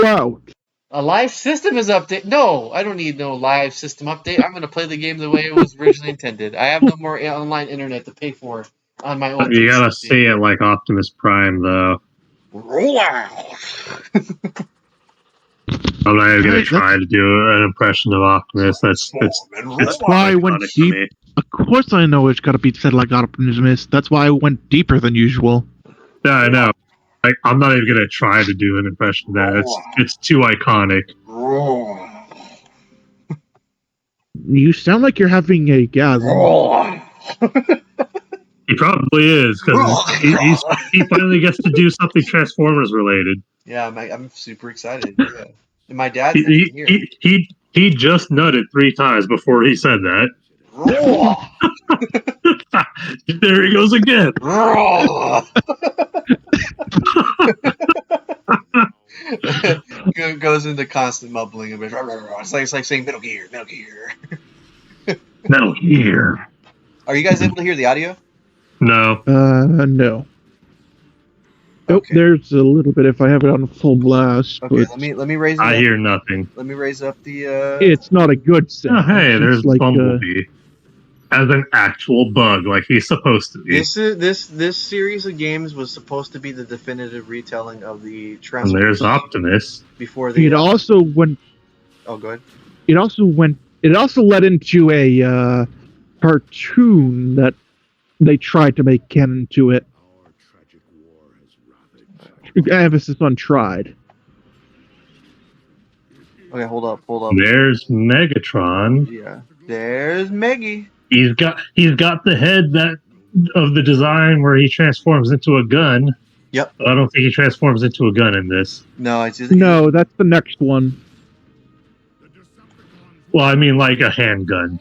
out. A live system is update. No, I don't need no live system update. I'm gonna play the game the way it was originally intended. I have no more online internet to pay for on my old. You gotta 360. say it like Optimus Prime, though. Roll out. I'm not even gonna Right, try to do an impression of Optimus. It's why I went iconic for deep. me. Of course, I know it's got to be said like Optimus. That's why I went deeper than usual. Yeah, I know. Like, I'm not even gonna try to do an impression of that. It's too iconic. You sound like you're having a gasm. He probably is because he finally gets to do something Transformers related. Yeah, I'm super excited. Yeah, and my dad's not even here. He just nutted 3 times before he said that. There he goes again. Goes into constant mumbling. It's like saying Metal Gear, Metal Gear. Metal Gear. Are you guys able to hear the audio? No. No. Nope, Okay. there's a little bit if I have it on full blast. Okay, But let me raise. I hear nothing. Let me raise up the. it's not a good sound. Oh, hey, It's there's like, Bumblebee as an actual bug, like he's supposed to be. This series of games was supposed to be the definitive retelling of the And Transformers. there's Optimus. Before the. It also went. Oh, go ahead. It also went. It also led into a cartoon that they tried to make canon to it. Emphasis on tried. Okay, hold up. There's Megatron. Yeah, there's Meggy. He's got the head of the design where he transforms into a gun. Yep. But I don't think he transforms into a gun in this. No, it's just, no, that's the next one. Well, I mean like a handgun.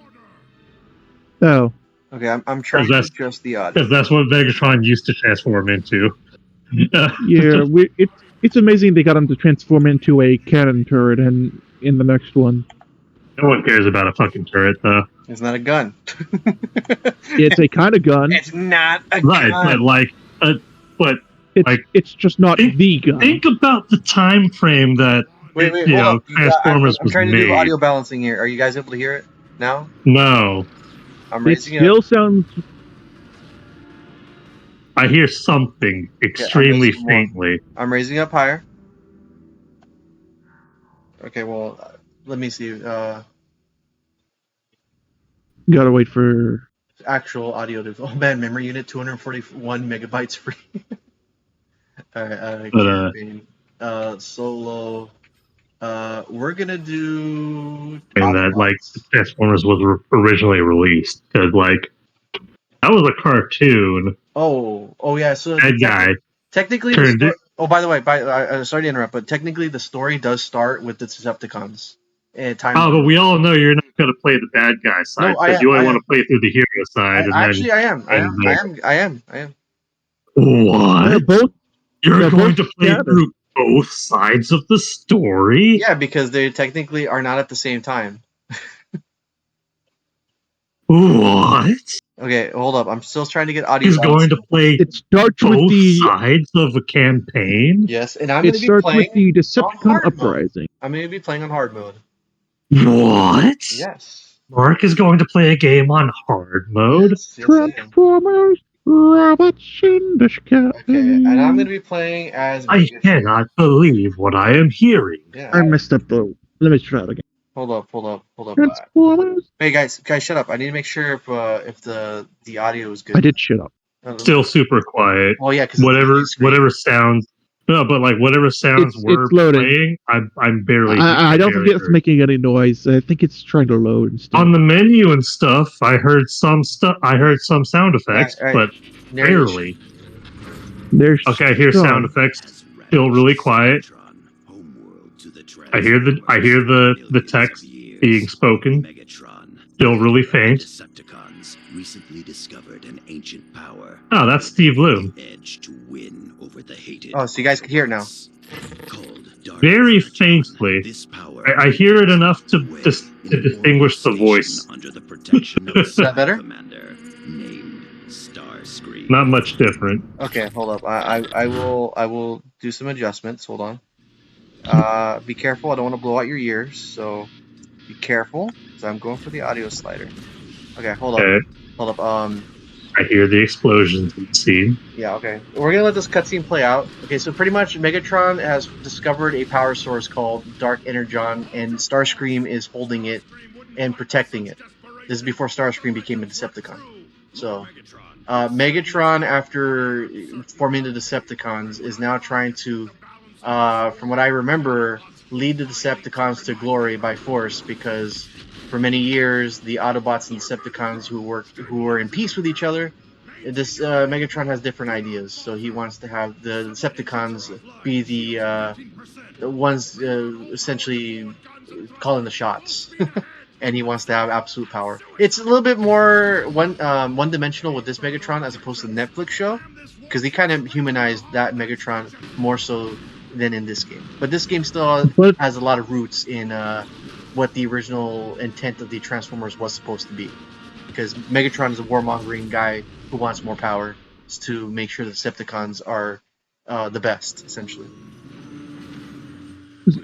Oh. Okay, I'm trying to adjust the audio. Because that's what Megatron used to transform into. Yeah, it's amazing they got him to transform into a cannon turret and in the next one. No one cares about a fucking turret, though. It's not a gun. It's a kind of gun. It's not a right, gun. but it's just not the gun. Think about the time frame that wait, hold up. Transformers I'm trying to do audio balancing here. Are you guys able to hear it now? No. I'm raising it. Still sounds. I hear something extremely faintly. I'm raising up higher. Okay, well, let me see. Gotta wait for actual audio to. Oh man, memory unit 241 megabytes free. Alright, campaign. Solo. We're gonna do. And that Transformers was originally released because that was a cartoon. Oh yeah. So that guy technically. By the way, sorry to interrupt, but technically the story does start with the Decepticons. But we all know you're not going to play the bad guy side because you only want to play through the hero side. I am. What? You're going to play through both sides of the story? Yeah, because they technically are not at the same time. What? Okay, hold up. I'm still trying to get audio. He's going to play it starts both with the sides of a campaign? Yes, and I'm going to be playing with the Decepticon Uprising. I'm going to be playing on hard mode. What? Yes. Mark is going to play a game on hard mode? Yes, Transformers, robots in the sky. Okay, and I'm going to be playing as... I cannot believe what I am hearing. Yeah, I messed up though. Let me try it again. Hold up. Transformers. Hey guys, shut up. I need to make sure if the audio is good. I did shut up. Still super quiet. Well, yeah, because whatever sounds. No, but whatever sounds we're playing, I'm barely. I don't think it's making any noise. I think it's trying to load and stuff. On the menu and stuff, I heard some stuff. I heard some sound effects, but barely. Okay, I hear sound effects. Still really quiet. I hear the text being spoken. Still really faint. Recently discovered an ancient power. Oh, that's Steve Bloom. Edge to win over the hated. Oh, so you guys can hear it now. Very faintly. I hear it enough to distinguish the voice. Under the protection of Is that better? Named Starscream. Not much different. Okay, hold up. I will do some adjustments. Hold on. Be careful. I don't want to blow out your ears, so be careful. So I'm going for the audio slider. Okay, hold up. Okay. Hold up. I hear the explosions in the scene. Yeah, okay. We're gonna let this cutscene play out. Okay, so pretty much Megatron has discovered a power source called Dark Energon, and Starscream is holding it and protecting it. This is before Starscream became a Decepticon. So, Megatron, after forming the Decepticons, is now trying to, from what I remember, lead the Decepticons to glory by force, because for many years the Autobots and Decepticons who were in peace with each other, this Megatron has different ideas. So he wants to have the Decepticons be the ones essentially calling the shots. And he wants to have absolute power. It's a little bit more one dimensional with this Megatron as opposed to the Netflix show, because they kind of humanized that Megatron more so than in this game. But this game still has a lot of roots in what the original intent of the Transformers was supposed to be. Because Megatron is a warmongering guy who wants more power to make sure the Decepticons are the best, essentially.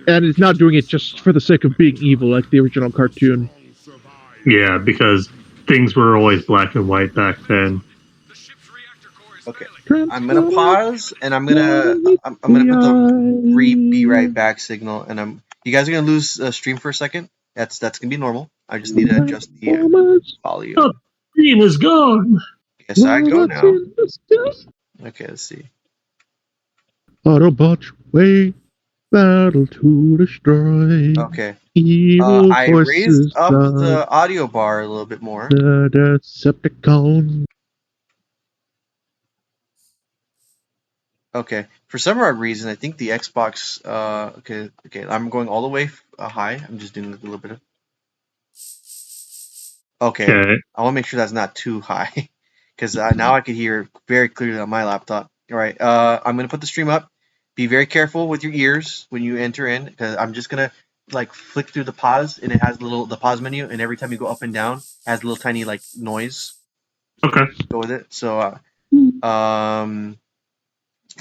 And it's not doing it just for the sake of being evil like the original cartoon. Yeah, because things were always black and white back then. Okay, I'm gonna pause and I'm gonna put the be right back signal, and you guys are gonna lose stream for a second. That's gonna be normal. I just need to adjust the volume. The stream is gone. Yes, I go now. Okay, let's see. Autobots way battle to destroy. Okay. Evil I raised up the audio bar a little bit more. The Decepticon. Okay. For some odd reason, I think the Xbox. Okay. I'm going all the way high. I'm just doing a little bit of. Okay. I want to make sure that's not too high, because now I can hear very clearly on my laptop. All right. I'm gonna put the stream up. Be very careful with your ears when you enter in, because I'm just gonna flick through the pause, and it has the pause menu, and every time you go up and down, it has a little tiny noise. Okay. Go with it. So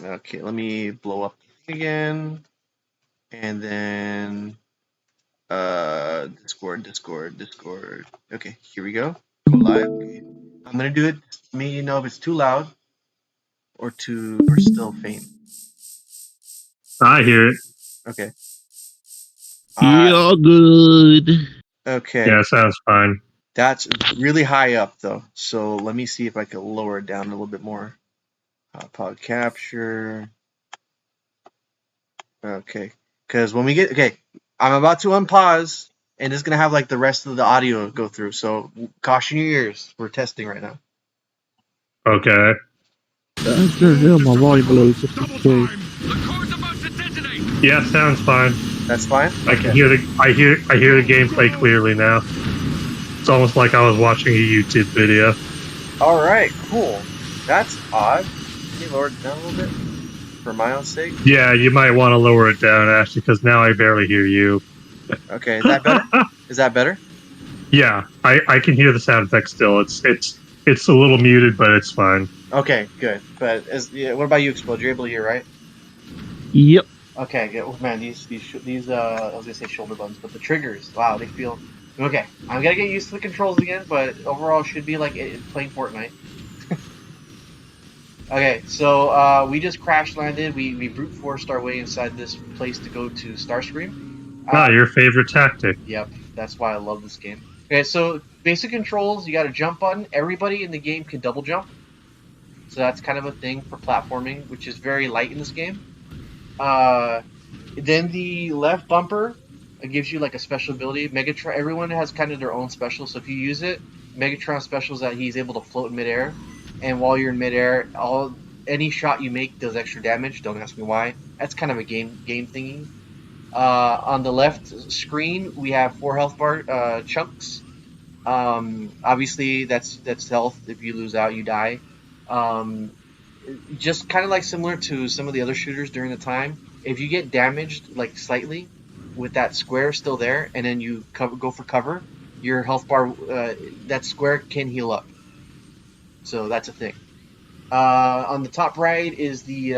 okay, let me blow up again, and then Discord. Okay, here we go. Go live. Okay. I'm gonna do it. Let me know if it's too loud or still faint. I hear it. Okay. You're good. Okay. Yeah, sounds fine. That's really high up though, so let me see if I can lower it down a little bit more. Pod capture. Okay, because when we get I'm about to unpause, and it's gonna have the rest of the audio go through. So caution your ears. We're testing right now. Okay. I'm gonna hear my volume below 50K. Yeah, sounds fine. That's fine. I can hear I hear the gameplay clearly now. It's almost like I was watching a YouTube video. All right, cool. That's odd. Can you lower it down a little bit for my own sake? Yeah, you might want to lower it down, Ashley, because now I barely hear you. Okay, is that better? Is that better? Yeah, I can hear the sound effects still. It's a little muted, but it's fine. Okay, good. But what about you, Explode? You're able to hear, right? Yep. Okay, good. Oh, man, these I was gonna say shoulder buttons, but the triggers, wow, they feel okay. I'm gonna get used to the controls again, but overall it should be like playing Fortnite. Okay, so we just crash landed. We brute forced our way inside this place to go to Starscream. Your favorite tactic. Yep, that's why I love this game. Okay, so basic controls, you got a jump button. Everybody in the game can double jump. So that's kind of a thing for platforming, which is very light in this game. Then the left bumper gives you a special ability. Megatron, everyone has kind of their own special, so if you use it, Megatron's special is that he's able to float in midair, and while you're in midair, any shot you make does extra damage. Don't ask me why. That's kind of a game thingy. On the left screen, we have 4 health bar chunks. Obviously, that's health. If you lose out, you die. Just kind of similar to some of the other shooters during the time. If you get damaged slightly with that square still there, and then you go for cover, your health bar, that square can heal up. So that's a thing. On the top right is the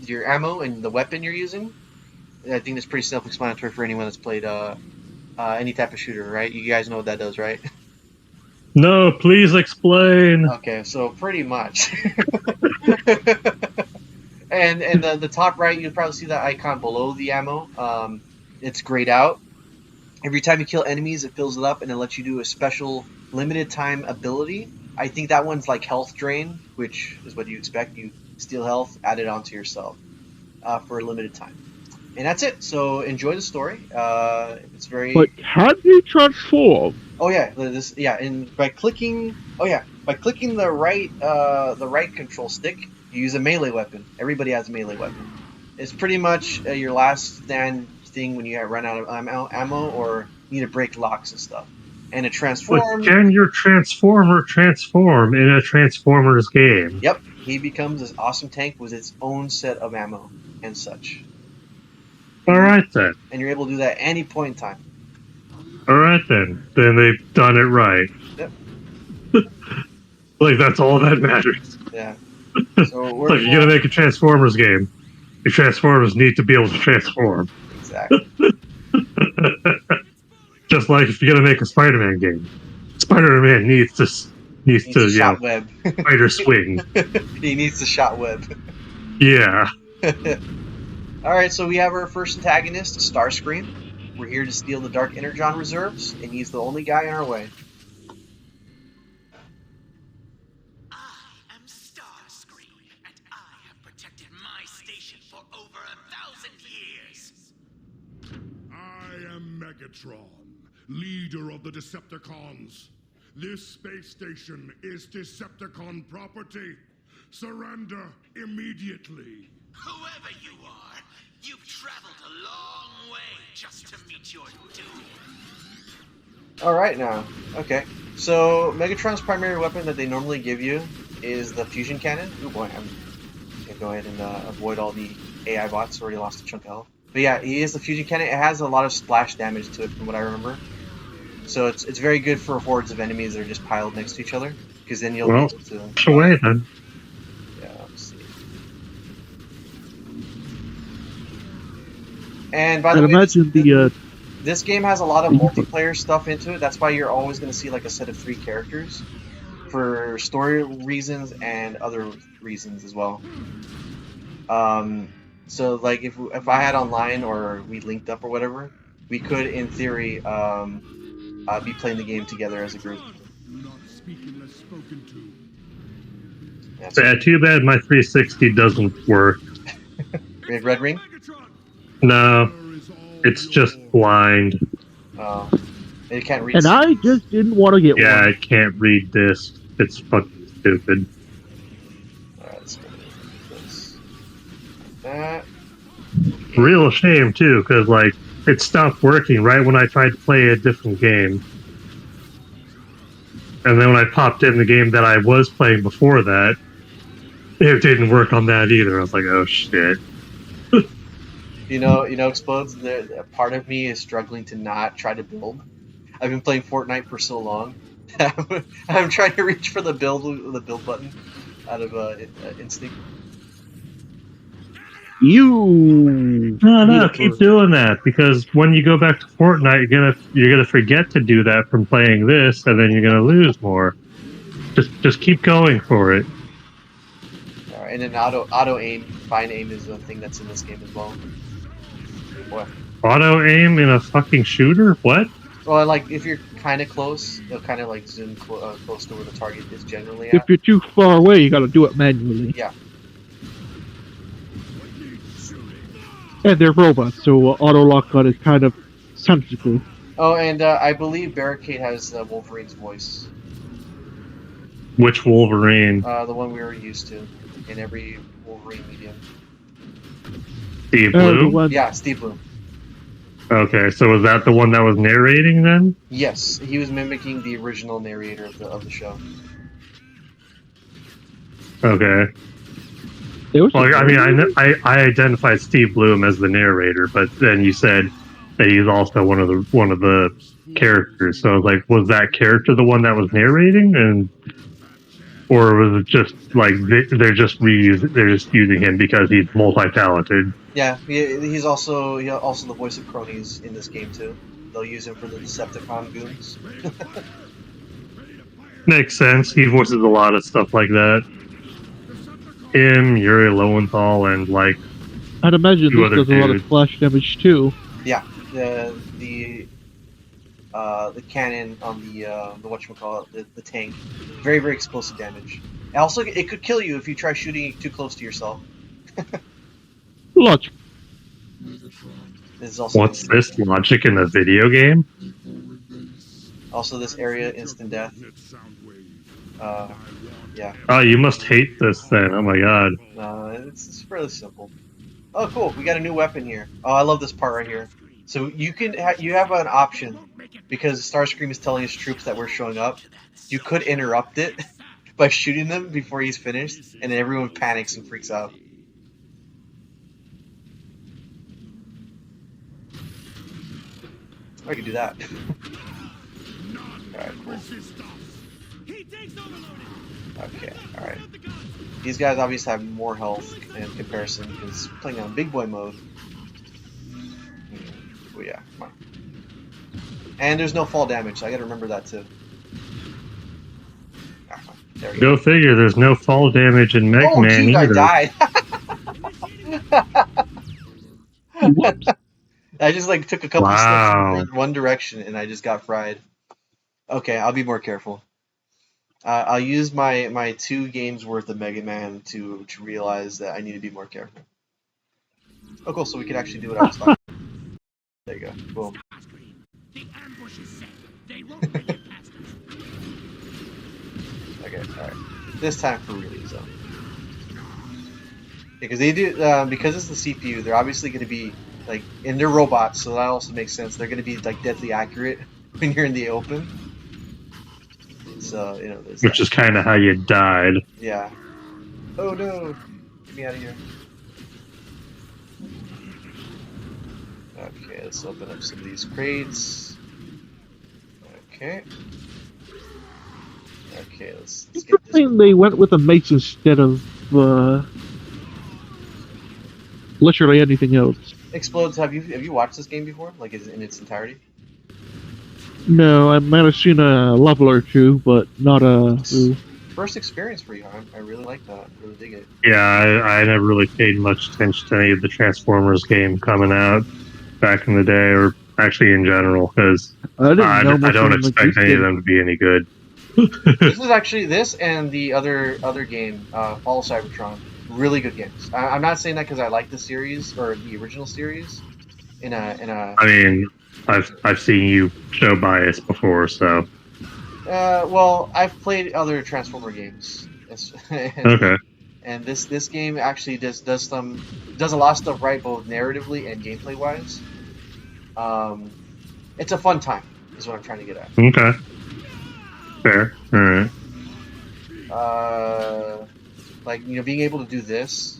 your ammo and the weapon you're using. I think it's pretty self-explanatory for anyone that's played any type of shooter, right? You guys know what that does, right? No, please explain. Okay, so pretty much. and the top right, you'll probably see that icon below the ammo. It's grayed out. Every time you kill enemies, it fills it up, and it lets you do a special limited time ability. I think that one's like health drain, which is what you expect. You steal health, add it onto yourself for a limited time. And that's it. So enjoy the story. It's very. But how do you transform? Oh yeah, and by clicking. Oh yeah, by clicking the right control stick, you use a melee weapon. Everybody has a melee weapon. It's pretty much your last stand thing when you run out of ammo or need to break locks and stuff. And it transforms. But can your Transformer transform in a Transformers game? Yep, he becomes this awesome tank with its own set of ammo and such. Alright then. And you're able to do that at any point in time. Alright then. Then they've done it right. Yep. Like, that's all that matters. Yeah. So like, you're gonna make a Transformers game. Your Transformers need to be able to transform. Exactly. Just like if you're gonna make a Spider-Man game. Spider-Man needs to shot web. spider swing. He needs the shot web. Yeah. Alright, so we have our first antagonist, Starscream. We're here to steal the Dark Energon reserves, and he's the only guy in our way. I am Starscream, and I have protected my station for over 1,000 years. I am Megatron, leader of the Decepticons. This space station is Decepticon property. Surrender immediately. Whoever you are, you've traveled a long way just to meet your doom. Alright now. Okay. So, Megatron's primary weapon that they normally give you is the fusion cannon. Oh boy, I'm gonna go ahead and avoid all the AI bots. Already lost a chunk of health. But yeah, he is the fusion cannon. It has a lot of splash damage to it from what I remember. So it's very good for hordes of enemies that are just piled next to each other. Because then you'll be able to... push away then. Yeah, let's see. And by the way, this game has a lot of multiplayer stuff into it. That's why you're always going to see like a set of 3 characters for story reasons and other reasons as well. So like if I had online or we linked up or whatever, we could in theory be playing the game together as a group. Yeah, too bad my 360 doesn't work. Red ring? No, it's just blind. Oh, it can't read. And I just didn't want to get one. Yeah, I can't read this. It's fucking stupid. Alright, let's go with this. That. Real shame too, because like it stopped working right when I tried to play a different game, and then when I popped in the game that I was playing before that, it didn't work on that either. I was like, oh shit. You know, Explodes. Part of me is struggling to not try to build. I've been playing Fortnite for so long. I'm trying to reach for the build button out of instinct. No, keep doing that, because when you go back to Fortnite, you're gonna forget to do that from playing this, and then you're gonna lose more. Just keep going for it. All right, and then auto aim, fine aim is a thing that's in this game as well. Boy. Auto aim in a fucking shooter? What? Well, like if you're kind of close, it'll kind of like zoom close to where the target is generally at. If you're too far away, you got to do it manually. Yeah. And they're robots, so auto lock-on is kind of sensible. Oh, and I believe Barricade has Wolverine's voice. Which Wolverine? The one we were used to in every Wolverine medium. Steve Blum? Yeah, Steve Blum. Okay, so was that the one that was narrating then? Yes, he was mimicking the original narrator of the show. Okay. Well, I mean, I identified Steve Blum as the narrator, but then you said that he's also one of the characters. So, like, was that character the one that was narrating, or was it just like they're just using him because he's multi-talented? Yeah, he's also the voice of cronies in this game too. They'll use him for the Decepticon goons. Makes sense. He voices a lot of stuff like that. Him, Yuri Lowenthal, and like I'd imagine two this other does a lot of dudes. splash damage too. Yeah, the cannon on the whatchamacallit, the tank, very very explosive damage. And also, it could kill you if you try shooting too close to yourself. Logic. This is also What's this logic in a video game? also this area instant death. Yeah. Oh, you must hate this then. Oh my god. It's fairly simple. Oh, cool. We got a new weapon here. Oh, I love this part right here. So you can you have an option because Starscream is telling his troops that we're showing up. You could interrupt it by shooting them before he's finished, and then everyone panics and freaks out. I could do that. Alright, cool. Okay, alright. These guys obviously have more health in comparison because playing on big boy mode. Oh yeah, come on. And there's no fall damage, so I gotta remember that too. There we Go figure, there's no fall damage in Mega Man geez, either. I died. Whoops. I just like took a couple steps in one direction and I just got fried. Okay, I'll be more careful. I'll use my 2 games worth of Mega Man to realize that I need to be more careful. Oh cool, so we can actually do what I was talking about. There you go. Boom. Okay, alright. This time for real, though. Because they do because it's the CPU, they're obviously gonna be like and they're robots, so that also makes sense. They're gonna be like deadly accurate when you're in the open. So, you know, which is kind of how you died. Yeah. Oh no! Get me out of here. Okay, let's open up some of these crates. Okay. Okay, let's get this. They went with a mace instead of literally anything else. Explodes. Have you watched this game before? Like in its entirety? No, I might have seen a level or two, but not a. First experience for you. I really like that. I really dig it. Yeah, I never really paid much attention to any of the Transformers game coming out back in the day, or actually in general, because I don't expect any of them to be any good. This is actually and the other game, Fall of Cybertron, really good games. I'm not saying that because I like the series or the original series. I mean, I've seen you show bias before, so. Well, I've played other Transformer games. Okay. And this game actually does a lot of stuff right, both narratively and gameplay wise. It's a fun time, is what I'm trying to get at. Okay. Fair. All right. Like, you know, being able to do this.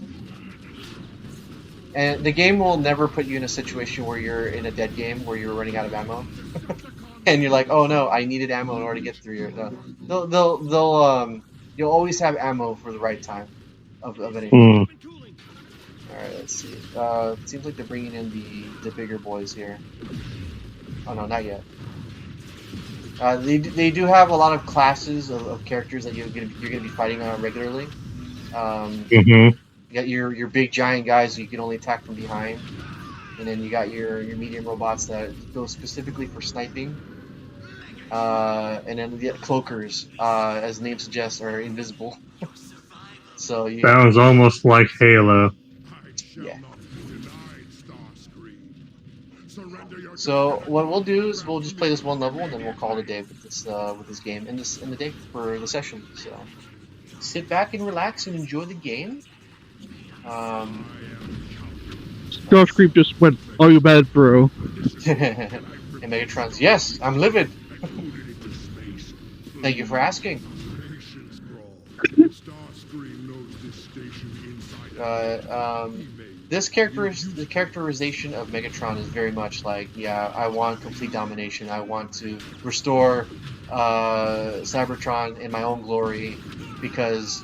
And the game will never put you in a situation where you're in a dead game where you're running out of ammo. And you're like, oh no, I needed ammo in order to get through here. No. You'll always have ammo for the right time of anything. Alright, let's see. It seems like they're bringing in the bigger boys here. Oh no, not yet. They do have a lot of classes of characters that you're gonna be fighting on regularly. You got your big giant guys who you can only attack from behind, and then you got your medium robots that go specifically for sniping. And then the cloakers, as the name suggests, are invisible. So sounds almost like Halo. Yeah. So what we'll do is we'll just play this one level, and then we'll call it a day with this game and the day for the session. So sit back and relax and enjoy the game. Starscream just went, "Are you bad, bro?" And Megatron's, yes, I'm livid. Thank you for asking. The characterization of Megatron is very much like, yeah, I want complete domination. I want to restore Cybertron in my own glory, because.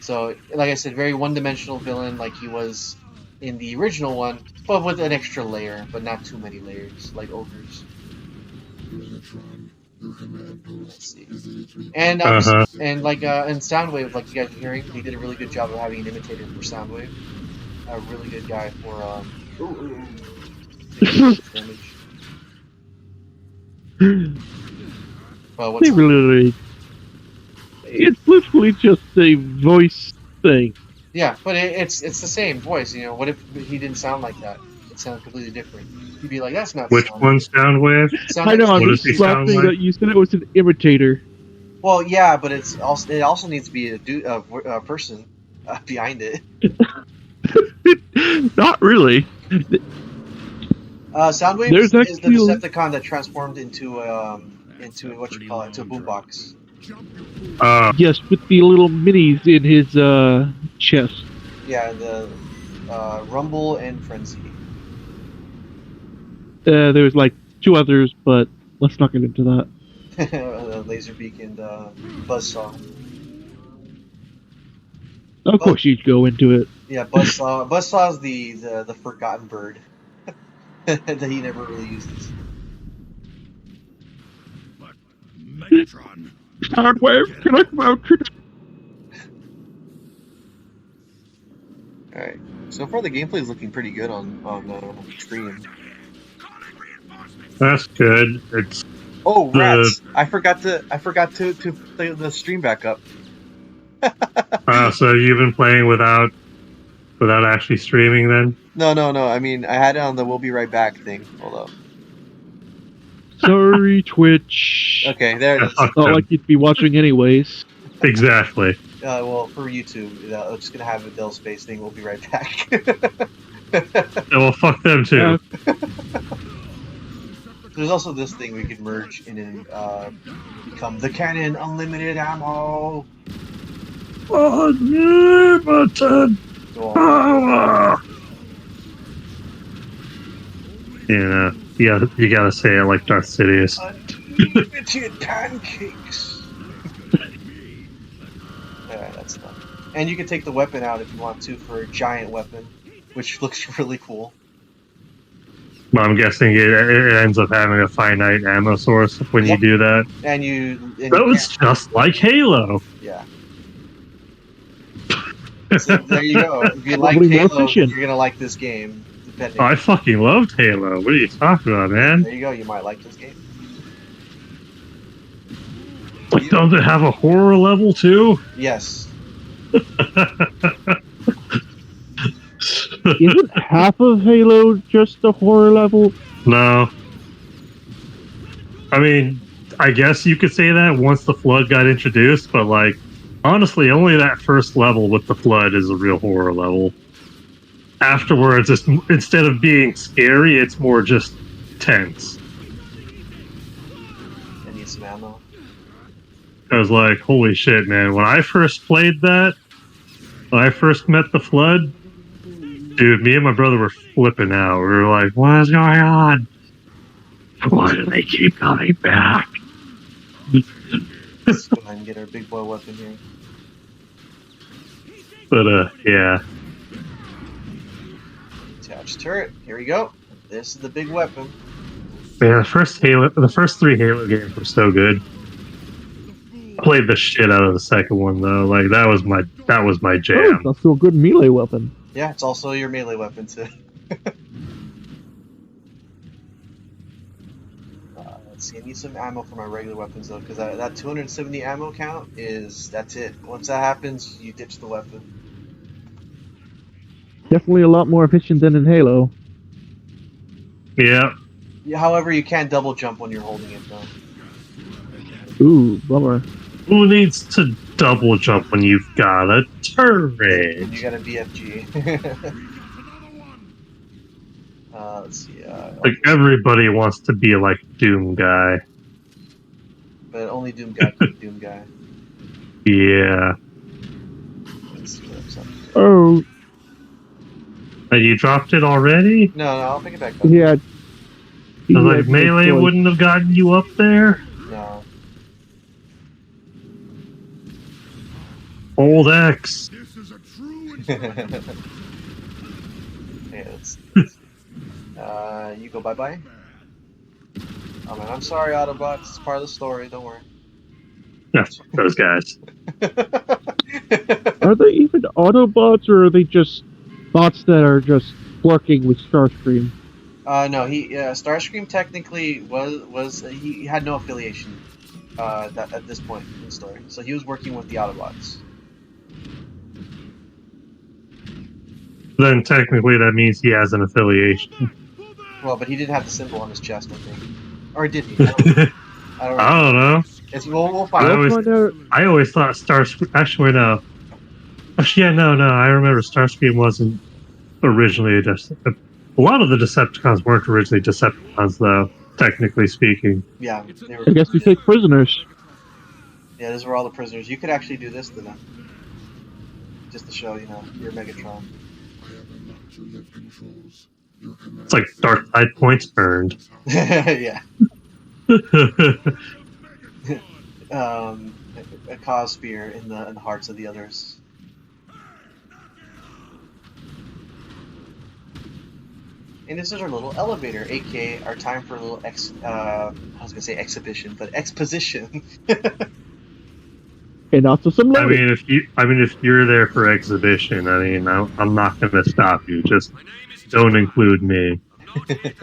So, like I said, very one-dimensional villain, like he was in the original one, but with an extra layer, but not too many layers, like ogres. Let's see. And and like in Soundwave, like you guys are hearing, they did a really good job of having an imitator for Soundwave. A really good guy for damage. Well, what's it's literally just a voice thing. Yeah, but it's the same voice. You know, what if he didn't sound like that? It sounded completely different. You'd be like, "That's not." Which one's Soundwave? I know. I'm just laughing that you said it was an imitator. Well, yeah, but it also needs to be a person behind it. Not really. Soundwave is the Decepticon that transformed into what you call it, to a boombox. Yes, with the little minis in his chest. Yeah, the Rumble and Frenzy. There's like 2 others, but let's not get into that. Laserbeak and Buzzsaw. Of course you'd go into it. Yeah, Buzzsaw. Buzzsaw's the forgotten bird that he never really uses. Megatron. Soundwave, can I come out? Alright. So far the gameplay is looking pretty good on stream. That's good. It's rats! I forgot to play the stream back up. So you've been playing without actually streaming then? No. I mean, I had it on the "We'll be right back" thing. Hold up. Sorry, Twitch. Okay, there it is. Not like you'd be watching anyways. Exactly. Well, for YouTube, I'm just gonna have a Dell Space thing. We'll be right back. Well, fuck them too. There's also this thing we could merge and become the cannon, unlimited ammo. Unlimited power. Yeah, you gotta say it like Darth Sidious. Unlimited pancakes. Alright, that's fun. And you can take the weapon out if you want to for a giant weapon, which looks really cool. Well, I'm guessing it ends up having a finite ammo source when you do that. And that was just like Halo. Yeah. So there you go. If you like Halo, you're gonna like this game. Depending. I fucking loved Halo. What are you talking about, man? There you go. You might like this game. Does it have a horror level too? Yes. Isn't half of Halo just a horror level? No. I mean, I guess you could say that once the Flood got introduced, but like, honestly, only that first level with the Flood is a real horror level. Afterwards, instead of being scary, it's more just tense. I need some ammo. I was like, holy shit, man. When I first played that, when I first met the Flood, dude, me and my brother were flipping out. We were like, what is going on? Why do they keep coming back? Let's go ahead and get our big boy weapon here. But, yeah. Attach turret. Here we go. This is the big weapon. Man, the first 3 Halo games were so good. I played the shit out of the second one though. Like that was my jam. That's still a good melee weapon. Yeah, it's also your melee weapon too. Let's see. I need some ammo for my regular weapons though, because that 270 ammo count that's it. Once that happens, you ditch the weapon. Definitely a lot more efficient than in Halo. Yeah. However, you can't double jump when you're holding it though. Ooh, bummer. Who needs to double jump when you've got a turret? And you got a BFG. Let's see. Like everybody wants to be like Doom Guy. But only Doom Guy can be Doom Guy. Yeah. Let's see what's up here. Oh. You dropped it already? No, I'll pick it back up. Yeah. Like melee wouldn't have gotten you up there? No. Old X. This is a true Yeah, let's see. You go bye-bye. Oh man, I'm sorry, Autobots. It's part of the story. Don't worry. Yeah, those guys. Are they even Autobots, or are they just bots that are just working with Starscream? No, Starscream technically was he had no affiliation that at this point in the story, so he was working with the Autobots. Then technically that means he has an affiliation. Well, but he didn't have the symbol on his chest, I think, or did he? I don't I don't know. We'll find out. I always thought Starscream. Actually, no. Actually, yeah, no. I remember Starscream wasn't originally a lot of the Decepticons weren't originally Decepticons, though. Technically speaking. Yeah. I guess we take prisoners. Yeah, those were all the prisoners. You could actually do this to them, just to show you're Megatron. It's like dark side points earned. Yeah. A cause spear in the hearts of the others. And this is our little elevator, aka our time for a little I was gonna say exhibition, but exposition. And also some loading. I mean, if you're there for exhibition, I mean, I'm not going to stop you. Just don't include me. That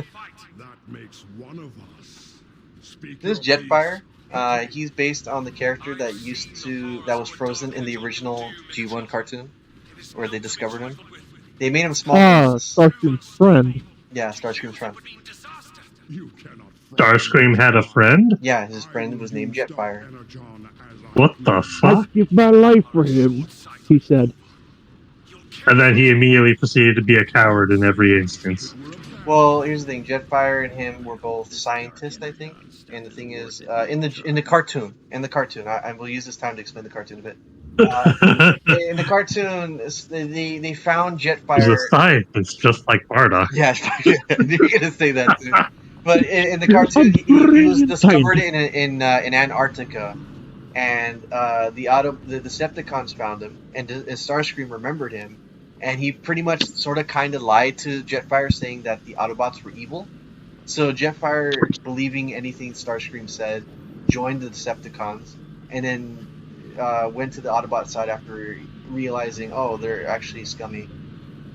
makes one of us. This is Jetfire. He's based on the character that was frozen in the original G1 cartoon, where they discovered him. They made him small. Starscream's friend. Yeah, Starscream's friend. Starscream had a friend? Yeah, his friend was named Jetfire. What the fuck? I'd give my life for him, he said. And then he immediately proceeded to be a coward in every instance. Well, here's the thing: Jetfire and him were both scientists, I think. And the thing is, in the cartoon, I will use this time to explain the cartoon a bit. In the cartoon, they found Jetfire. He's a scientist, just like Bardock. Yeah, you're gonna say that too. But in the cartoon, he was discovered in Antarctica, and the Decepticons found him, and Starscream remembered him, and he pretty much sort of kind of lied to Jetfire, saying that the Autobots were evil. So Jetfire, believing anything Starscream said, joined the Decepticons, and then went to the Autobot side after realizing, oh, they're actually scummy,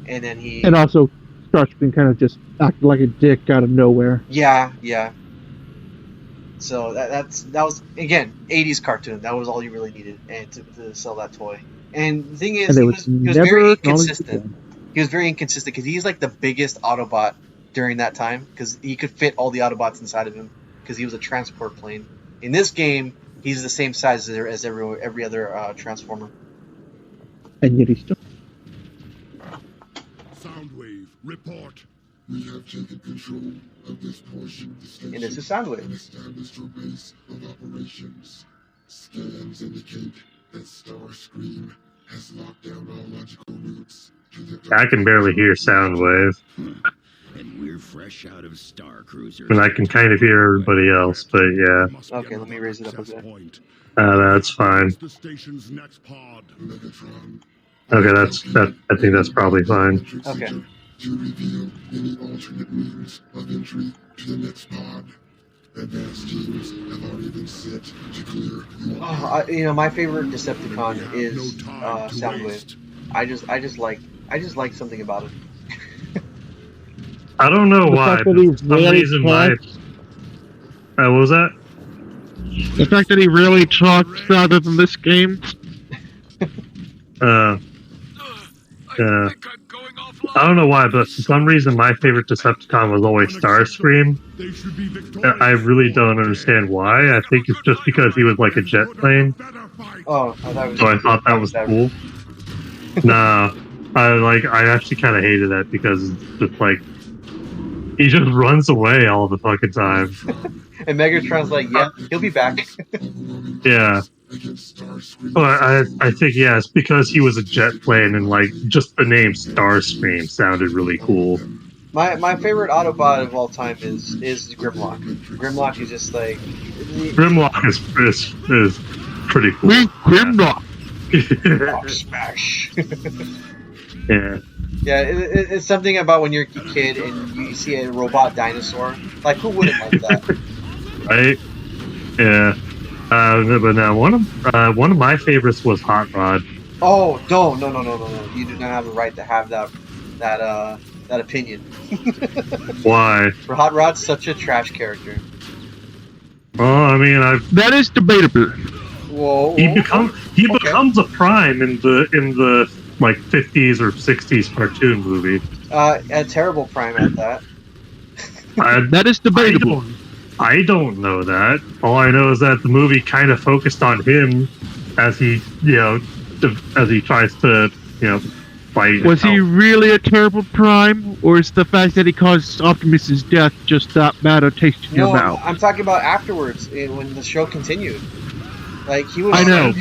and then he. And also, Starscream kind of just acted like a dick out of nowhere. Yeah. So that was again 80s cartoon. That was all you really needed, and to sell that toy. And the thing is, he was very inconsistent. He was very inconsistent because he's like the biggest Autobot during that time because he could fit all the Autobots inside of him because he was a transport plane. In this game, he's the same size as every other Transformer. And yet he's still. Soundwave, report. We have taken control of this portion of the station. And this is Soundwave. And established our base of operations. Scans indicate that Starscream has locked down all logical routes to the. I can barely hear Soundwave. And we're fresh out of Star Cruiser. And I can kind of hear everybody else, but yeah. Okay, let me raise it up a bit. That's fine. The station's next pod. Megatron. Okay, I think that's probably fine. Okay. To reveal any alternate means of entry to the next pod. Advanced teams have already been set to clear. My favorite Decepticon is Soundwave. I just like something about it. I don't know why. But for some reason, what was that? The fact that he really talks rather than this game. I don't know why, but for some reason my favorite Decepticon was always Starscream. I really don't understand why. I think it's just because he was like a jet plane. Oh, so I thought that was cool. Nah, I actually kind of hated that because it's just like he just runs away all the fucking time. And Megatron's like, yeah, he'll be back. Yeah. Well, I think, yeah, it's because he was a jet plane and, like, just the name Starscream sounded really cool. My favorite Autobot of all time is Grimlock. Grimlock is just like... Grimlock is pretty cool. Grimlock! Oh, smash. Yeah. Yeah, it's something about when you're a kid and you see a robot dinosaur. Like, who wouldn't like that? Right? Yeah. But now one of my favorites was Hot Rod. Oh, no. You do not have the right to have that opinion. Why? Hot Rod's such a trash character. Well, I mean, that is debatable. Whoa. He becomes a prime in the like 50s or 60s cartoon movie. A terrible prime at that. That is debatable. I don't know that. All I know is that the movie kind of focused on him as he, as he tries to, fight. Was he really a terrible prime, or is the fact that he caused Optimus's death just that bad a taste in your mouth? I'm talking about afterwards when the show continued. Like he was. I know.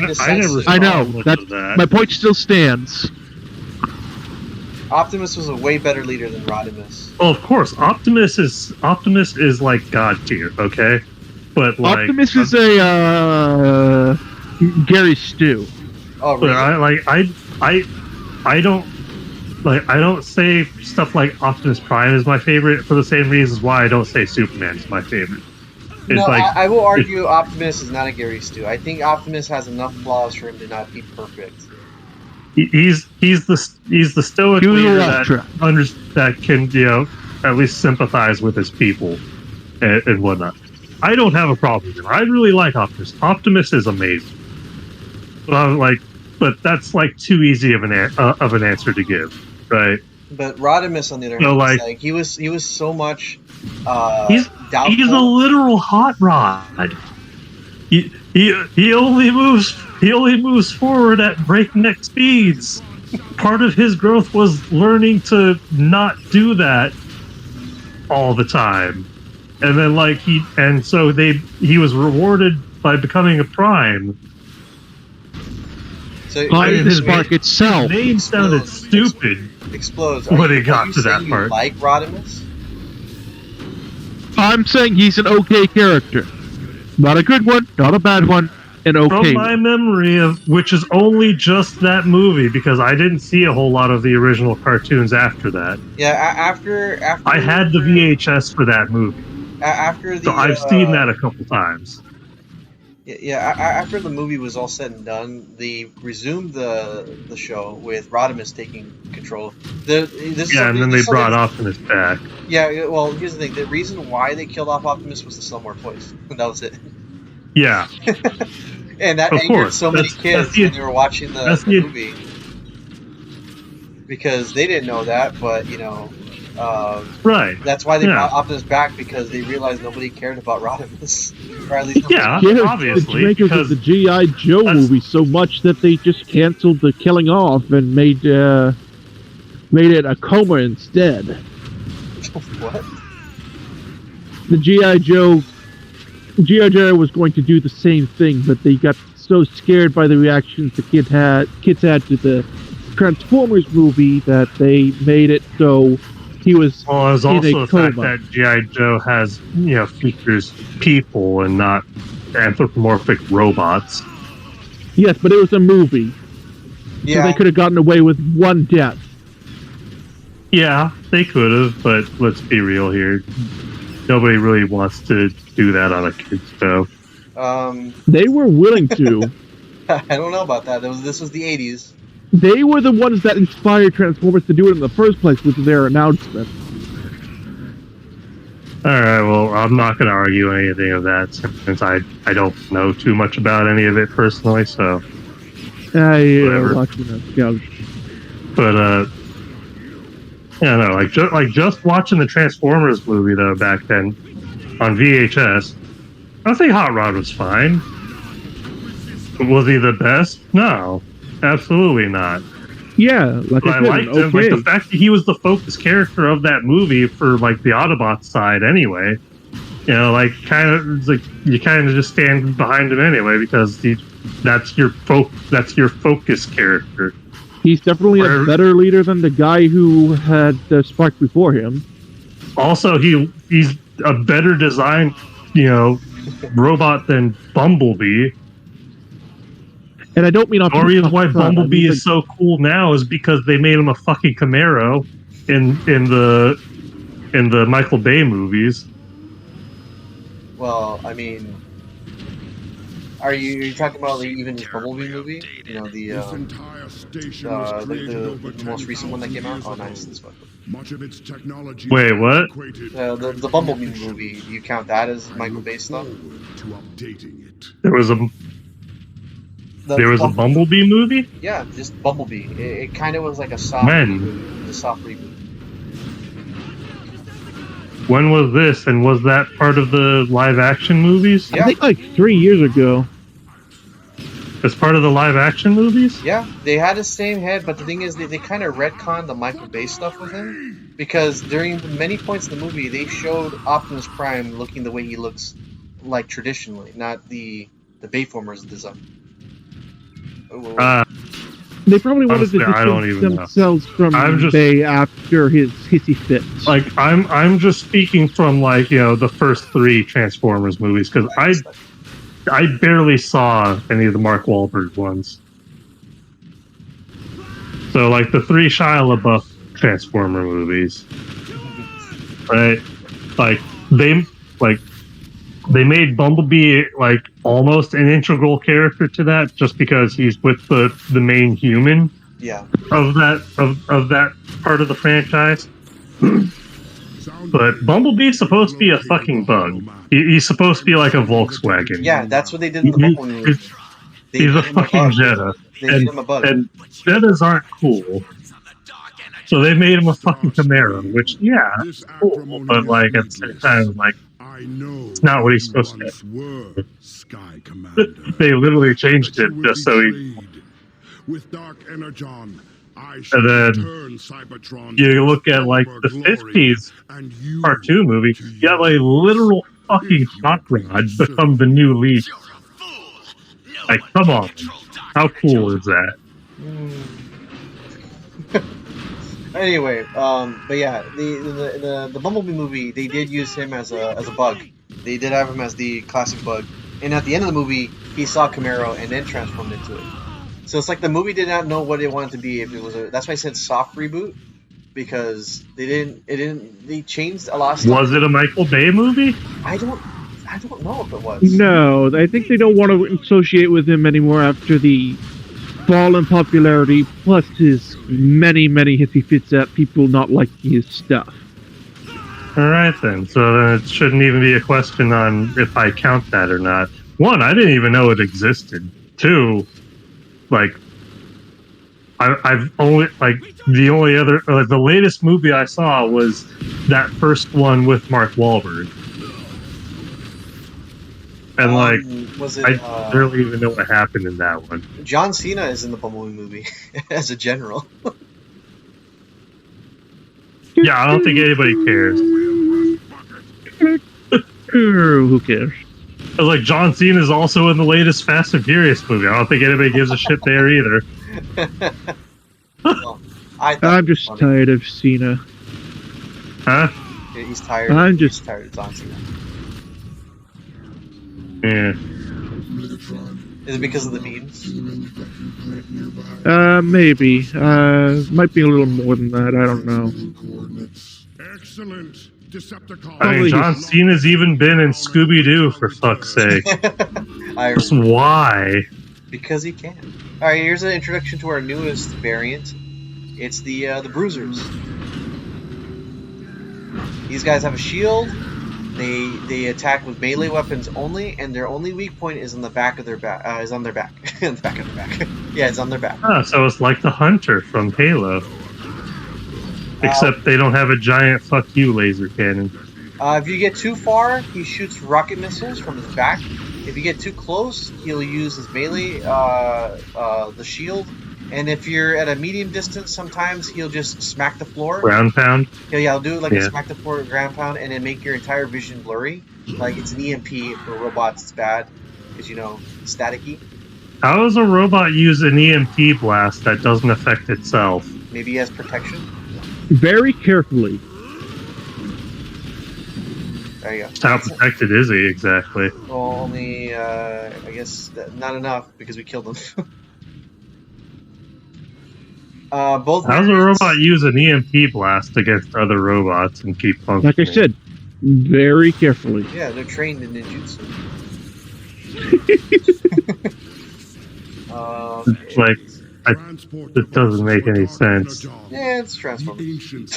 I know. That. My point still stands. Optimus was a way better leader than Rodimus. Oh, of course, Optimus is like God tier, okay? But like Optimus is a Gary Stu. Oh, really? I don't say stuff like Optimus Prime is my favorite for the same reasons why I don't say Superman is my favorite. No, I will argue Optimus is not a Gary Stu. I think Optimus has enough flaws for him to not be perfect. He's the stoic leader that can at least sympathize with his people and whatnot. I don't have a problem with him. I really like Optimus. Optimus is amazing. But that's like too easy of an answer to give, right? But Rodimus, on the other hand, he was so much. He's a literal hot rod. He only moves forward at breakneck speeds. Part of his growth was learning to not do that all the time, and then he was rewarded by becoming a prime. So the spark itself. His name sounded stupid. Explodes. When it got to that part. Like Rodimus? I'm saying he's an okay character. Not a good one, not a bad one, an okay. From my memory of which is only just that movie, because I didn't see a whole lot of the original cartoons after that. Yeah, after I had the VHS for that movie. So I've seen that a couple times. Yeah, after the movie was all said and done, they resumed the show with Rodimus taking control. And then they brought Optimus back. Yeah, well, here's the thing. The reason why they killed off Optimus was to sell more toys. That was it. Yeah. And that angered so many kids when they were watching the movie. Because they didn't know that, but, right. That's why they brought Optimus back, because they realized nobody cared about Rodimus. Or at least obviously. It's because of the G.I. Joe movie so much that they just canceled the killing off and made it a coma instead. What? The G.I. Joe was going to do the same thing, but they got so scared by the reactions the kids had to the Transformers movie that they made it so he was well, there's in also a the coma. fact that G.I. Joe has, features people and not anthropomorphic robots. Yes, but it was a movie. Yeah. So they could have gotten away with one death. Yeah, they could have, but let's be real here. Nobody really wants to do that on a kid's show. They were willing to. I don't know about that. This was the 80s. They were the ones that inspired Transformers to do it in the first place with their announcement. Alright, well, I'm not going to argue anything of that since I don't know too much about any of it personally, so... Yeah, watching that scout. But, just watching the Transformers movie, though, back then, on VHS, I think Hot Rod was fine. Was he the best? No. Absolutely not. Yeah, I liked him. Like the fact that he was the focus character of that movie for like the Autobot side, anyway. You kind of just stand behind him anyway because that's your focus character. He's definitely a better leader than the guy who had Spark before him. Also, he's a better designed, robot than Bumblebee. And I don't mean off the reason why Bumblebee is so cool now is because they made him a fucking Camaro in the Michael Bay movies. Well, I mean, are you talking about even this Bumblebee movie? You know, the most recent one that came out. Oh, nice. This one. Much of its technology. Wait, what? The Bumblebee movie. Do you count that as Michael Bay stuff? There was a Bumblebee movie? Yeah, just Bumblebee. It kind of was like a soft reboot. A soft reboot. When was this? And was that part of the live action movies? Yeah. I think like 3 years ago. As part of the live action movies? Yeah, they had the same head, but the thing is, they kind of retconned the Michael Bay stuff with him, because during many points in the movie, they showed Optimus Prime looking the way he looks, like traditionally, not the Bayformers design. They probably wanted to distance themselves from Bay after his hissy fits. Like, I'm just speaking from, like, you know, the first 3 Transformers movies, because I barely saw any of the Mark Wahlberg ones. So, like, the 3 Shia LaBeouf Transformer movies, right? Like, they made Bumblebee, like, almost an integral character to that, just because he's with the main human of that part of the franchise. But Bumblebee's supposed to be a fucking bug. He's supposed to be like a Volkswagen. Yeah, that's what they did in the Bumblebee movie. He's a fucking Jetta. And Jettas aren't cool. So they made him a fucking Camaro, which, yeah, it's cool, but, like, at the same time, like, it's not what he's supposed to be. They literally changed it just so he... And then you look at, like, the 50s cartoon movie, you got, like, literal fucking hot rod become the new Leaf. Like, come on. How cool is that? Anyway, but yeah, the Bumblebee movie, they did use him as a bug. They did have him as the classic bug. And at the end of the movie, he saw Camaro and then transformed into it. So it's like the movie did not know what it wanted to be. If it was that's why I said soft reboot, because they changed a lot of stuff. Was it a Michael Bay movie? I don't know if it was. No, I think they don't want to associate with him anymore after the fall in popularity, plus his many hissy fits at people not liking his stuff. Alright then, so then it shouldn't even be a question on if I count that or not. 1, I didn't even know it existed. 2, like, I've only, like, the only other, like, the latest movie I saw was that first one with Mark Wahlberg. And, like, I barely even know what happened in that one. John Cena is in the Bumblebee movie as a general. Yeah, I don't think anybody cares. Who cares? I was like, John Cena is also in the latest Fast and Furious movie. I don't think anybody gives a shit there either. Well, I'm just tired of Cena. Huh? He's tired. I'm just tired of John Cena. Yeah. Is it because of the memes? Maybe. Might be a little more than that. I don't know. Excellent. Decepticon. I mean, John Cena's even been in Scooby-Doo, for fuck's sake. Why? Because he can. Alright, here's an introduction to our newest variant. It's the Bruisers. These guys have a shield. They attack with melee weapons only, and their only weak point is on the back of their back. Is on their back. The back of their back. Yeah, it's on their back. Oh, so it's like the Hunter from Halo. Except they don't have a giant fuck you laser cannon. If you get too far, he shoots rocket missiles from his back. If you get too close, he'll use his melee, the shield. And if you're at a medium distance, sometimes he'll just smack the floor. Ground pound? Yeah, he'll do it like a smack the floor ground pound and then make your entire vision blurry. Like it's an EMP. For robots, it's bad. Because, you know, staticky. How does a robot use an EMP blast that doesn't affect itself? Maybe he has protection. Very carefully. There you go. How protected is he exactly? Well, only, I guess, not enough because we killed him. Both. How's a robot use an EMP blast against other robots and keep functioning? Like I said, very carefully. Yeah, they're trained in ninjutsu. Like, it doesn't make any sense. Yeah, it's Transformers.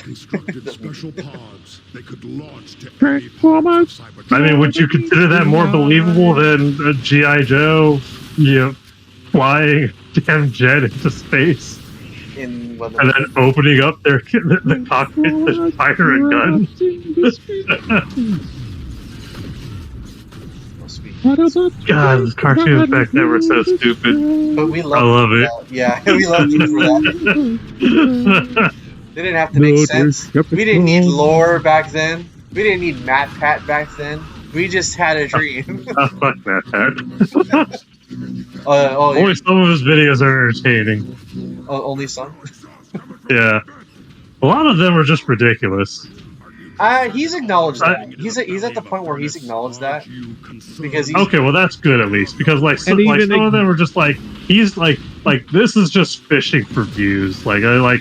Transformers. I mean, would you consider that more believable than a G.I. Joe, flying a damn jet into space? And then opening up the cockpit to fire a gun? God, those cartoons back then were so stupid. But we love I love it. Yeah, we loved it for that. They didn't have to make sense. We didn't need lore back then. We didn't need Matt Pat back then. We just had a dream. Fuck Matt Pat. Only some of his videos are entertaining. Only some? Yeah. A lot of them are just ridiculous. He's acknowledged that. He's at the point where he's acknowledged that because he's, okay, well that's good at least because some of them are just like he's like this is just fishing for views.